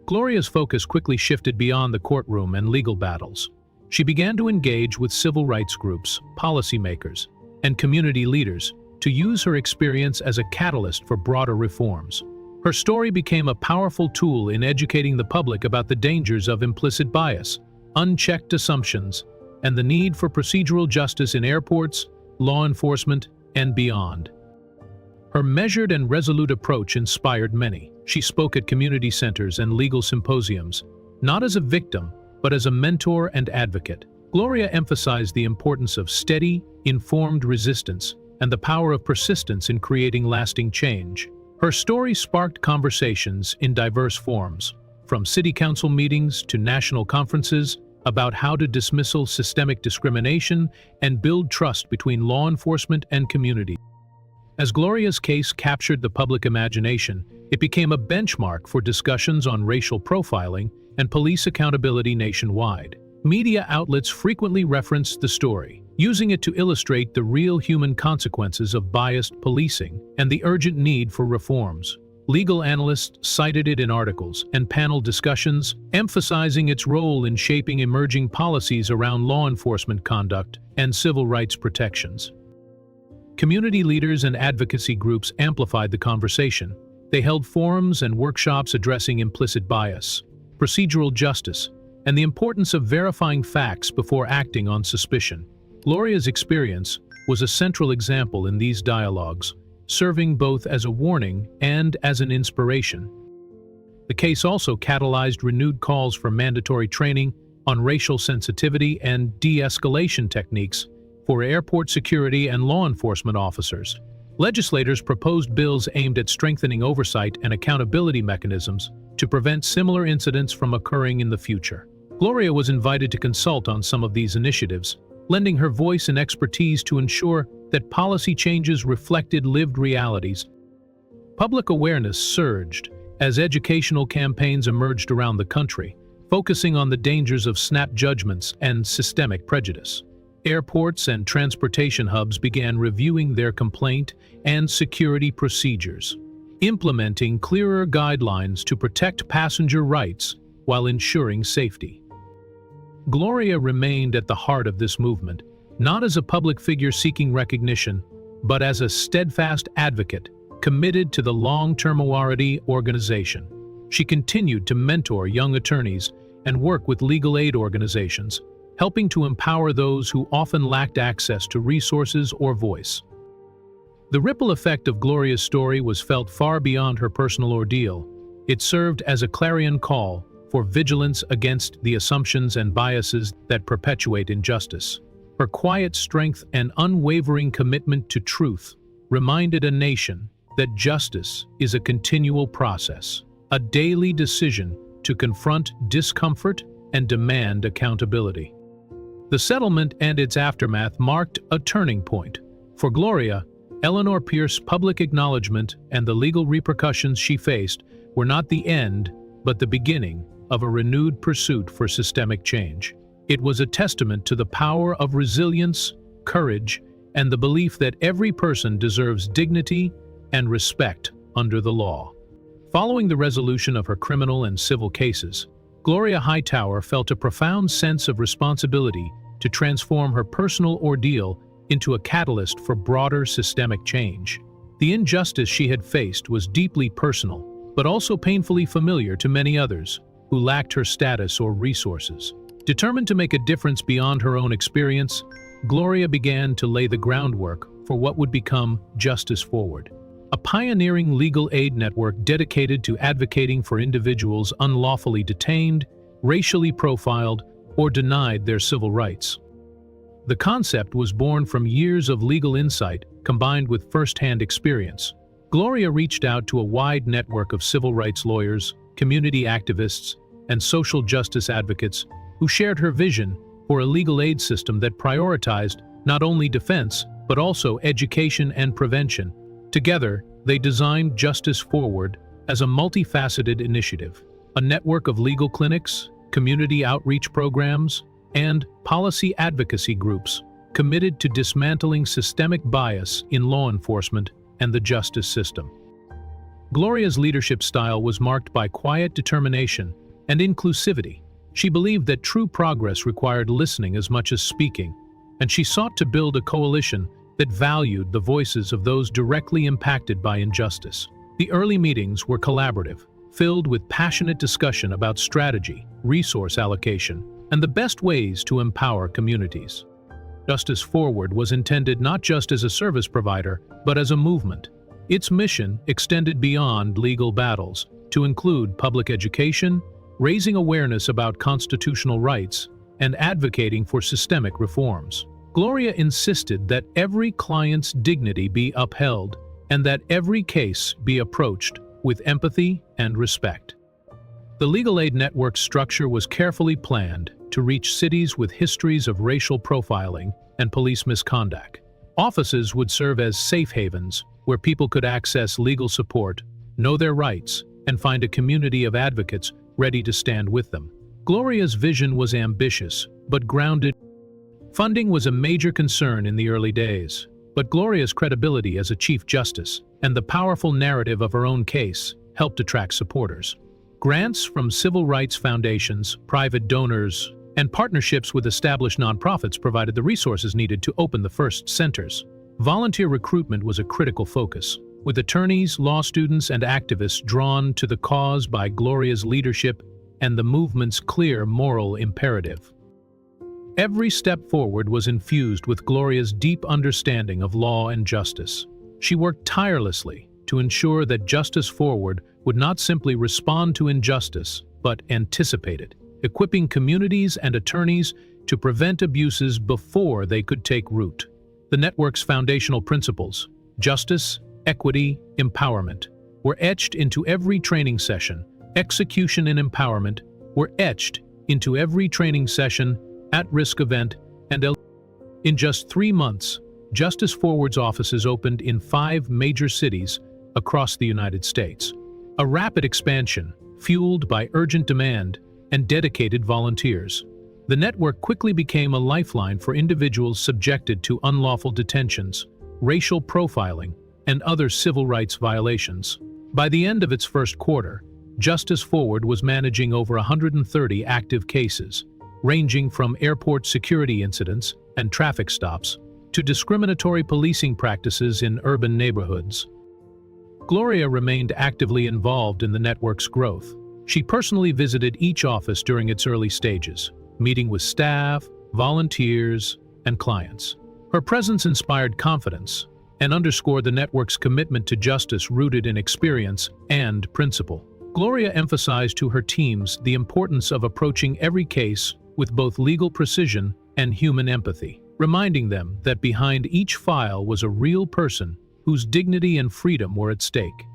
Gloria's focus quickly shifted beyond the courtroom and legal battles. She began to engage with civil rights groups, policymakers, and community leaders to use her experience as a catalyst for broader reforms. Her story became a powerful tool in educating the public about the dangers of implicit bias, unchecked assumptions, and the need for procedural justice in airports, law enforcement, and beyond. Her measured and resolute approach inspired many. She spoke at community centers and legal symposiums, not as a victim, but as a mentor and advocate. Gloria emphasized the importance of steady, informed resistance, and the power of persistence in creating lasting change. Her story sparked conversations in diverse forms, from city council meetings to national conferences, about how to dismantle systemic discrimination and build trust between law enforcement and community. As Gloria's case captured the public imagination, it became a benchmark for discussions on racial profiling and police accountability nationwide. Media outlets frequently referenced the story, using it to illustrate the real human consequences of biased policing and the urgent need for reforms. Legal analysts cited it in articles and panel discussions, emphasizing its role in shaping emerging policies around law enforcement conduct and civil rights protections. Community leaders and advocacy groups amplified the conversation. They held forums and workshops addressing implicit bias, procedural justice, and the importance of verifying facts before acting on suspicion. Gloria's experience was a central example in these dialogues, serving both as a warning and as an inspiration. The case also catalyzed renewed calls for mandatory training on racial sensitivity and de-escalation techniques for airport security and law enforcement officers. Legislators proposed bills aimed at strengthening oversight and accountability mechanisms to prevent similar incidents from occurring in the future. Gloria was invited to consult on some of these initiatives, lending her voice and expertise to ensure that policy changes reflected lived realities. Public awareness surged as educational campaigns emerged around the country, focusing on the dangers of snap judgments and systemic prejudice. Airports and transportation hubs began reviewing their complaint and security procedures, implementing clearer guidelines to protect passenger rights while ensuring safety. Gloria remained at the heart of this movement, not as a public figure seeking recognition, but as a steadfast advocate committed to the long-term organization. She continued to mentor young attorneys and work with legal aid organizations, helping to empower those who often lacked access to resources or voice. The ripple effect of Gloria's story was felt far beyond her personal ordeal. It served as a clarion call for vigilance against the assumptions and biases that perpetuate injustice. Her quiet strength and unwavering commitment to truth reminded a nation that justice is a continual process, a daily decision to confront discomfort and demand accountability. The settlement and its aftermath marked a turning point. For Gloria, Eleanor Pierce's public acknowledgement and the legal repercussions she faced were not the end, but the beginning of a renewed pursuit for systemic change. It was a testament to the power of resilience, courage, and the belief that every person deserves dignity and respect under the law. Following the resolution of her criminal and civil cases, Gloria Hightowwer felt a profound sense of responsibility to transform her personal ordeal into a catalyst for broader systemic change. The injustice she had faced was deeply personal, but also painfully familiar to many others who lacked her status or resources. Determined to make a difference beyond her own experience, Gloria began to lay the groundwork for what would become Justice Forward, a pioneering legal aid network dedicated to advocating for individuals unlawfully detained, racially profiled, or denied their civil rights. The concept was born from years of legal insight combined with first-hand experience. Gloria reached out to a wide network of civil rights lawyers, community activists, and social justice advocates who shared her vision for a legal aid system that prioritized not only defense, but also education and prevention. Together, they designed Justice Forward as a multifaceted initiative, a network of legal clinics, community outreach programs, and policy advocacy groups committed to dismantling systemic bias in law enforcement and the justice system. Gloria's leadership style was marked by quiet determination and inclusivity. She believed that true progress required listening as much as speaking, and she sought to build a coalition that valued the voices of those directly impacted by injustice. The early meetings were collaborative, filled with passionate discussion about strategy, resource allocation, and the best ways to empower communities. Justice Forward was intended not just as a service provider, but as a movement. Its mission extended beyond legal battles to include public education, raising awareness about constitutional rights, and advocating for systemic reforms. Gloria insisted that every client's dignity be upheld and that every case be approached with empathy and respect. The legal aid network structure was carefully planned to reach cities with histories of racial profiling and police misconduct. Offices would serve as safe havens where people could access legal support, know their rights, and find a community of advocates ready to stand with them. Gloria's vision was ambitious, but grounded. Funding was a major concern in the early days, but Gloria's credibility as a Chief Justice and the powerful narrative of her own case helped attract supporters. Grants from civil rights foundations, private donors, and partnerships with established nonprofits provided the resources needed to open the first centers. Volunteer recruitment was a critical focus, with attorneys, law students, and activists drawn to the cause by Gloria's leadership and the movement's clear moral imperative. Every step forward was infused with Gloria's deep understanding of law and justice. She worked tirelessly to ensure that Justice Forward would not simply respond to injustice, but anticipate it, equipping communities and attorneys to prevent abuses before they could take root. The network's foundational principles, justice, equity, empowerment, were etched into every training session. Execution and empowerment were etched into every training session, at-risk event, and in just 3 months, Justice Forward's offices opened in 5 major cities across the United States. A rapid expansion, fueled by urgent demand and dedicated volunteers. The network quickly became a lifeline for individuals subjected to unlawful detentions, racial profiling, and other civil rights violations. By the end of its first quarter, Justice Forward was managing over 130 active cases, ranging from airport security incidents and traffic stops to discriminatory policing practices in urban neighborhoods. Gloria remained actively involved in the network's growth. She personally visited each office during its early stages, meeting with staff, volunteers, and clients. Her presence inspired confidence and underscored the network's commitment to justice rooted in experience and principle. Gloria emphasized to her teams the importance of approaching every case with both legal precision and human empathy, reminding them that behind each file was a real person whose dignity and freedom were at stake.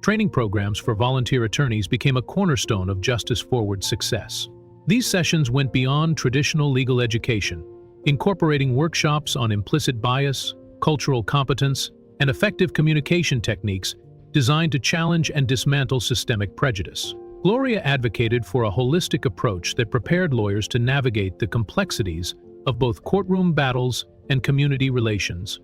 Training programs for volunteer attorneys became a cornerstone of Justice Forward's success. These sessions went beyond traditional legal education, incorporating workshops on implicit bias, cultural competence, and effective communication techniques designed to challenge and dismantle systemic prejudice. Gloria advocated for a holistic approach that prepared lawyers to navigate the complexities of both courtroom battles and community relations.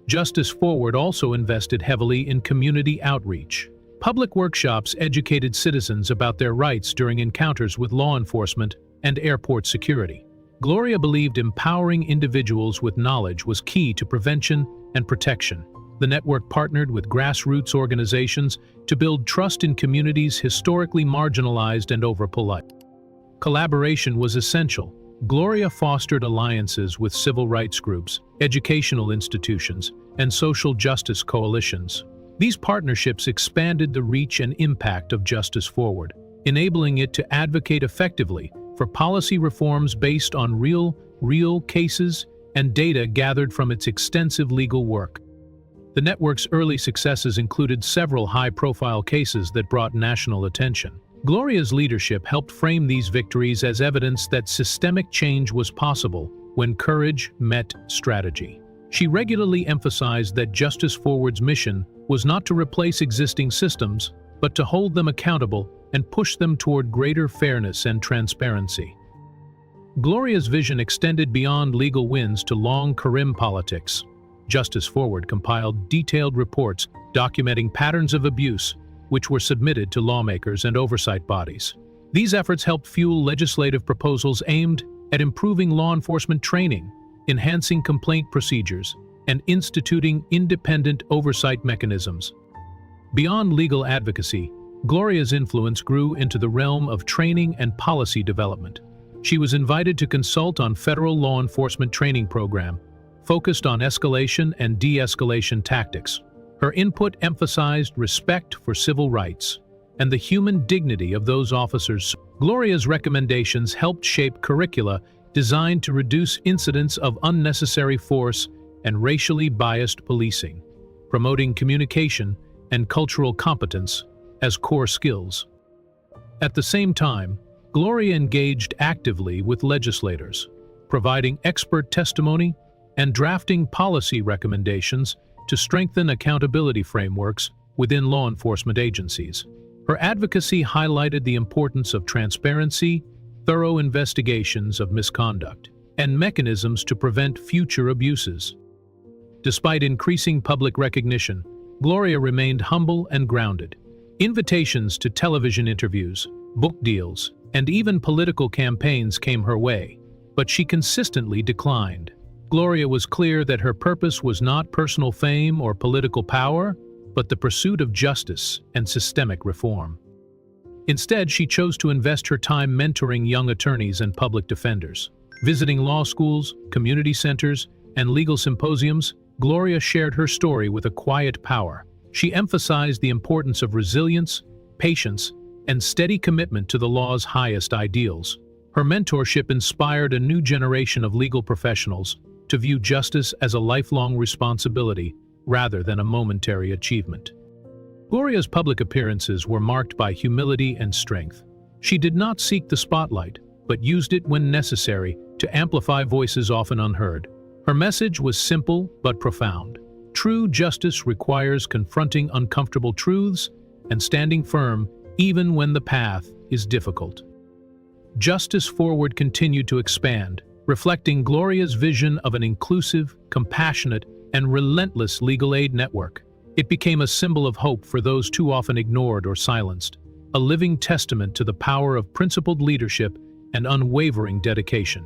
Justice Forward also invested heavily in community outreach. Public workshops educated citizens about their rights during encounters with law enforcement and airport security. Gloria believed empowering individuals with knowledge was key to prevention and protection. The network partnered with grassroots organizations to build trust in communities historically marginalized and overpolite. Collaboration was essential. Gloria fostered alliances with civil rights groups, educational institutions, and social justice coalitions. These partnerships expanded the reach and impact of Justice Forward, enabling it to advocate effectively for policy reforms based on real cases and data gathered from its extensive legal work. The network's early successes included several high-profile cases that brought national attention. Gloria's leadership helped frame these victories as evidence that systemic change was possible when courage met strategy. She regularly emphasized that Justice Forward's mission was not to replace existing systems, but to hold them accountable and push them toward greater fairness and transparency. Gloria's vision extended beyond legal wins to long-career politics. Justice Forward compiled detailed reports documenting patterns of abuse, which were submitted to lawmakers and oversight bodies. These efforts helped fuel legislative proposals aimed at improving law enforcement training, enhancing complaint procedures, and instituting independent oversight mechanisms. Beyond legal advocacy, Gloria's influence grew into the realm of training and policy development. She was invited to consult on federal law enforcement training program, focused on escalation and de-escalation tactics. Her input emphasized respect for civil rights and the human dignity of those officers. Gloria's recommendations helped shape curricula designed to reduce incidents of unnecessary force and racially biased policing, promoting communication and cultural competence as core skills. At the same time, Gloria engaged actively with legislators, providing expert testimony and drafting policy recommendations to strengthen accountability frameworks within law enforcement agencies. Her advocacy highlighted the importance of transparency, thorough investigations of misconduct, and mechanisms to prevent future abuses. Despite increasing public recognition, Gloria remained humble and grounded. Invitations to television interviews, book deals, and even political campaigns came her way, but she consistently declined. Gloria was clear that her purpose was not personal fame or political power, but the pursuit of justice and systemic reform. Instead, she chose to invest her time mentoring young attorneys and public defenders. Visiting law schools, community centers, and legal symposiums, Gloria shared her story with a quiet power. She emphasized the importance of resilience, patience, and steady commitment to the law's highest ideals. Her mentorship inspired a new generation of legal professionals to view justice as a lifelong responsibility rather than a momentary achievement. Gloria's public appearances were marked by humility and strength. She did not seek the spotlight, but used it when necessary to amplify voices often unheard. Her message was simple but profound. True justice requires confronting uncomfortable truths and standing firm even when the path is difficult. Justice Forward continued to expand, reflecting Gloria's vision of an inclusive, compassionate, and relentless legal aid network. It became a symbol of hope for those too often ignored or silenced, a living testament to the power of principled leadership and unwavering dedication.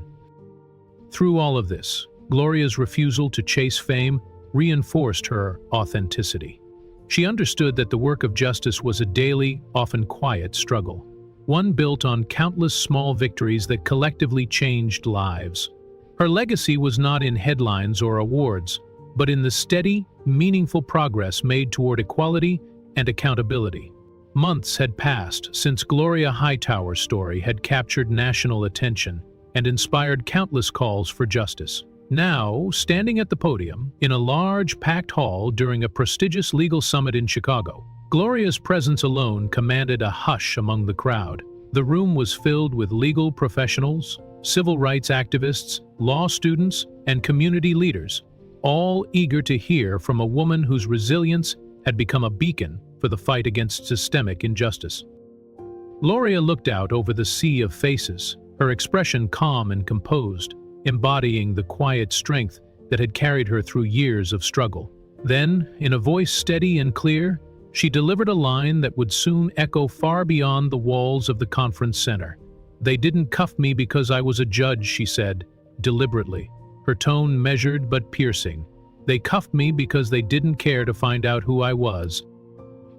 Through all of this, Gloria's refusal to chase fame reinforced her authenticity. She understood that the work of justice was a daily, often quiet struggle, one built on countless small victories that collectively changed lives. Her legacy was not in headlines or awards, but in the steady, meaningful progress made toward equality and accountability. Months had passed since Gloria Hightowers' story had captured national attention and inspired countless calls for justice. Now, standing at the podium, in a large, packed hall during a prestigious legal summit in Chicago, Gloria's presence alone commanded a hush among the crowd. The room was filled with legal professionals, civil rights activists, law students, and community leaders, all eager to hear from a woman whose resilience had become a beacon for the fight against systemic injustice. Gloria looked out over the sea of faces, her expression calm and composed, embodying the quiet strength that had carried her through years of struggle. Then, in a voice steady and clear, she delivered a line that would soon echo far beyond the walls of the conference center. "They didn't cuff me because I was a judge," she said, deliberately, her tone measured but piercing. "They cuffed me because they didn't care to find out who I was."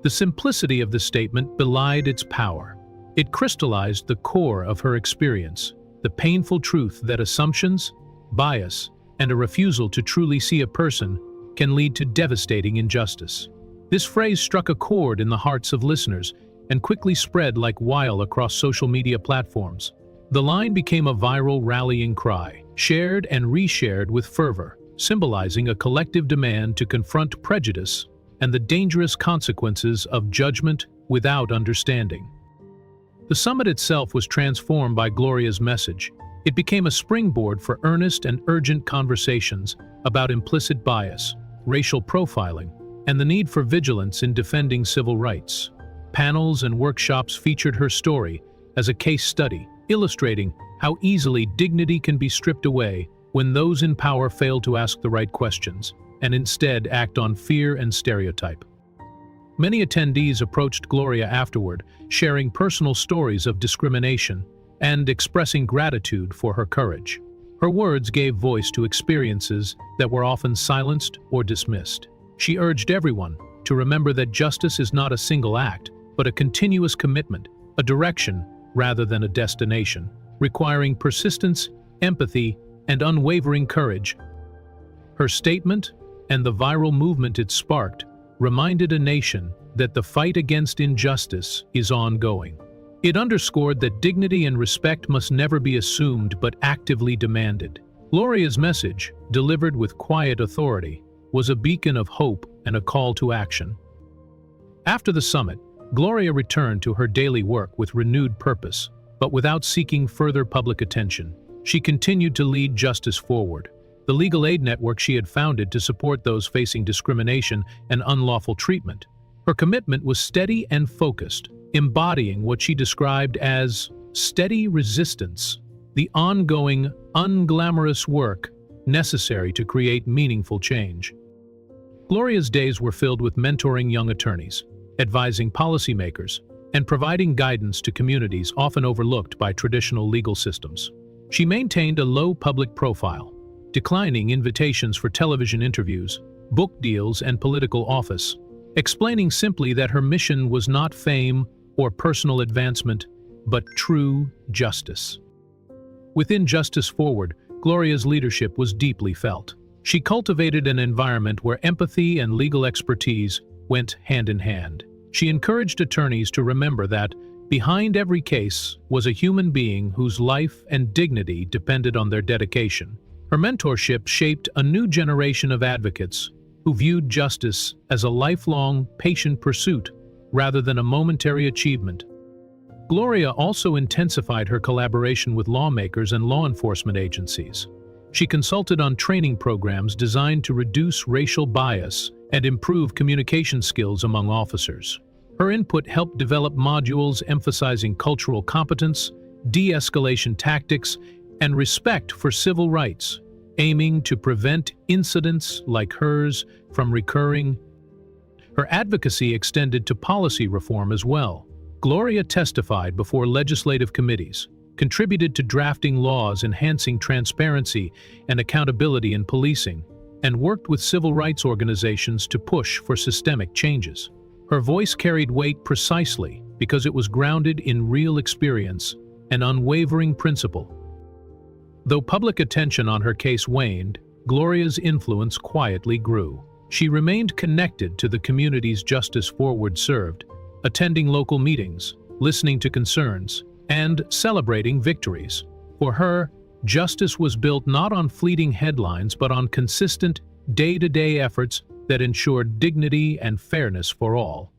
The simplicity of the statement belied its power. It crystallized the core of her experience, the painful truth that assumptions, bias, and a refusal to truly see a person can lead to devastating injustice. This phrase struck a chord in the hearts of listeners and quickly spread like wildfire across social media platforms. The line became a viral rallying cry, shared and reshared with fervor, symbolizing a collective demand to confront prejudice and the dangerous consequences of judgment without understanding. The summit itself was transformed by Gloria's message. It became a springboard for earnest and urgent conversations about implicit bias, racial profiling, and the need for vigilance in defending civil rights. Panels and workshops featured her story as a case study, illustrating how easily dignity can be stripped away when those in power fail to ask the right questions and instead act on fear and stereotype. Many attendees approached Gloria afterward, sharing personal stories of discrimination and expressing gratitude for her courage. Her words gave voice to experiences that were often silenced or dismissed. She urged everyone to remember that justice is not a single act, but a continuous commitment, a direction rather than a destination, requiring persistence, empathy, and unwavering courage. Her statement, and the viral movement it sparked, reminded a nation that the fight against injustice is ongoing. It underscored that dignity and respect must never be assumed but actively demanded. Gloria's message, delivered with quiet authority, was a beacon of hope and a call to action. After the summit, Gloria returned to her daily work with renewed purpose, but without seeking further public attention. She continued to lead justice forward. The legal aid network she had founded to support those facing discrimination and unlawful treatment. Her commitment was steady and focused, embodying what she described as steady resistance, the ongoing, unglamorous work necessary to create meaningful change. Gloria's days were filled with mentoring young attorneys, advising policymakers, and providing guidance to communities often overlooked by traditional legal systems. She maintained a low public profile, declining invitations for television interviews, book deals, and political office, explaining simply that her mission was not fame or personal advancement, but true justice. Within Justice Forward, Gloria's leadership was deeply felt. She cultivated an environment where empathy and legal expertise went hand in hand. She encouraged attorneys to remember that behind every case was a human being whose life and dignity depended on their dedication. Her mentorship shaped a new generation of advocates who viewed justice as a lifelong, patient pursuit rather than a momentary achievement. Gloria also intensified her collaboration with lawmakers and law enforcement agencies. She consulted on training programs designed to reduce racial bias and improve communication skills among officers. Her input helped develop modules emphasizing cultural competence, de-escalation tactics, and respect for civil rights, aiming to prevent incidents like hers from recurring. Her advocacy extended to policy reform as well. Gloria testified before legislative committees, contributed to drafting laws enhancing transparency and accountability in policing, and worked with civil rights organizations to push for systemic changes. Her voice carried weight precisely because it was grounded in real experience and unwavering principle. Though public attention on her case waned, Gloria's influence quietly grew. She remained connected to the communities Justice Forward served, attending local meetings, listening to concerns, and celebrating victories. For her, justice was built not on fleeting headlines but on consistent, day-to-day efforts that ensured dignity and fairness for all.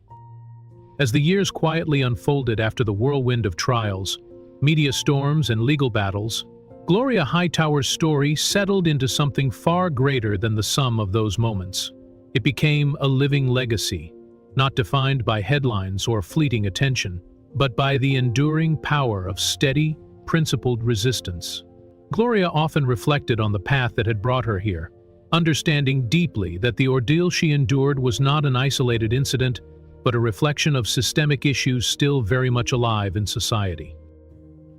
As the years quietly unfolded after the whirlwind of trials, media storms, and legal battles, Gloria Hightowers' story settled into something far greater than the sum of those moments. It became a living legacy, not defined by headlines or fleeting attention, but by the enduring power of steady, principled resistance. Gloria often reflected on the path that had brought her here, understanding deeply that the ordeal she endured was not an isolated incident, but a reflection of systemic issues still very much alive in society.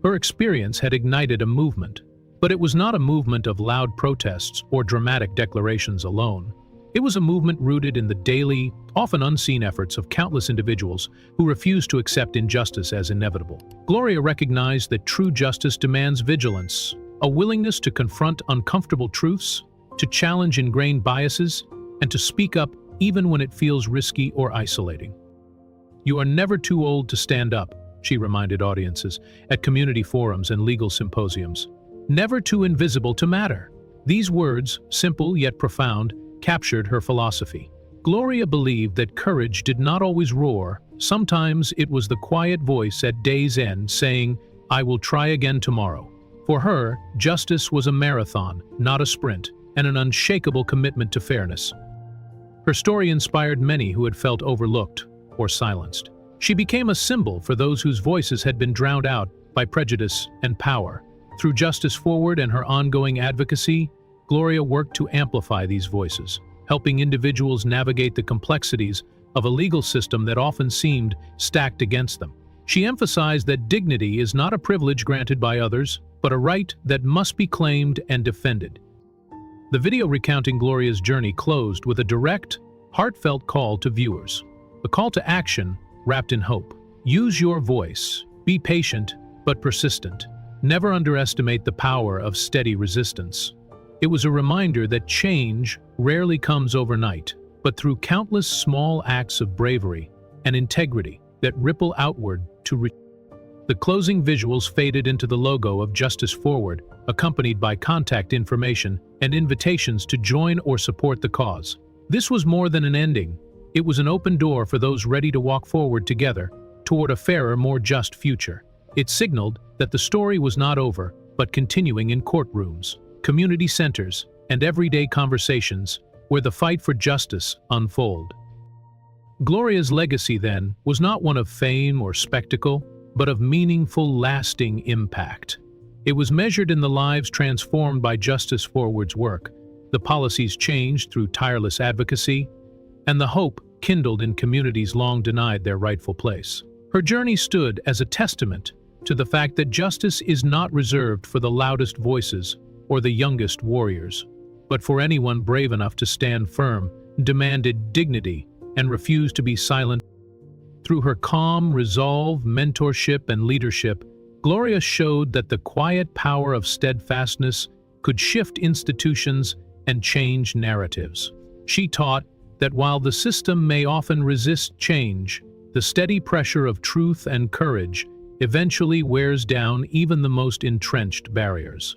Her experience had ignited a movement, but it was not a movement of loud protests or dramatic declarations alone. It was a movement rooted in the daily, often unseen efforts of countless individuals who refused to accept injustice as inevitable. Gloria recognized that true justice demands vigilance, a willingness to confront uncomfortable truths, to challenge ingrained biases, and to speak up even when it feels risky or isolating. "You are never too old to stand up," she reminded audiences at community forums and legal symposiums. "Never too invisible to matter." These words, simple yet profound, captured her philosophy. Gloria believed that courage did not always roar. Sometimes it was the quiet voice at day's end saying, "I will try again tomorrow." For her, justice was a marathon, not a sprint, and an unshakable commitment to fairness. Her story inspired many who had felt overlooked or silenced. She became a symbol for those whose voices had been drowned out by prejudice and power. Through Justice Forward and her ongoing advocacy, Gloria worked to amplify these voices, helping individuals navigate the complexities of a legal system that often seemed stacked against them. She emphasized that dignity is not a privilege granted by others, but a right that must be claimed and defended. The video recounting Gloria's journey closed with a direct, heartfelt call to viewers. A call to action wrapped in hope. Use your voice. Be patient, but persistent. Never underestimate the power of steady resistance. It was a reminder that change rarely comes overnight, but through countless small acts of bravery and integrity that ripple outward to The closing visuals faded into the logo of Justice Forward, accompanied by contact information and invitations to join or support the cause. This was more than an ending. It was an open door for those ready to walk forward together toward a fairer, more just future. It signaled that the story was not over, but continuing in courtrooms, community centers, and everyday conversations where the fight for justice unfold. Gloria's legacy, then, was not one of fame or spectacle, but of meaningful, lasting impact. It was measured in the lives transformed by Justice Forward's work, the policies changed through tireless advocacy, and the hope kindled in communities long denied their rightful place. Her journey stood as a testament to the fact that justice is not reserved for the loudest voices or the youngest warriors, but for anyone brave enough to stand firm, demanded dignity, and refuse to be silent. Through her calm resolve, mentorship, and leadership, Gloria showed that the quiet power of steadfastness could shift institutions and change narratives. She taught that while the system may often resist change, the steady pressure of truth and courage eventually wears down even the most entrenched barriers.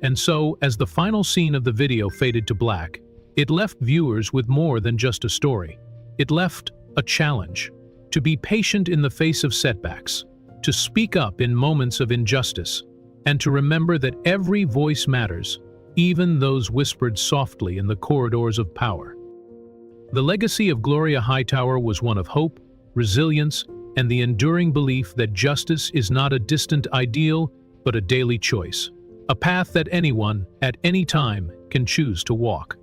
And so, as the final scene of the video faded to black, it left viewers with more than just a story. It left a challenge: to be patient in the face of setbacks, to speak up in moments of injustice, and to remember that every voice matters, even those whispered softly in the corridors of power. The legacy of Gloria Hightowwer was one of hope, resilience, and the enduring belief that justice is not a distant ideal, but a daily choice, a path that anyone, at any time, can choose to walk.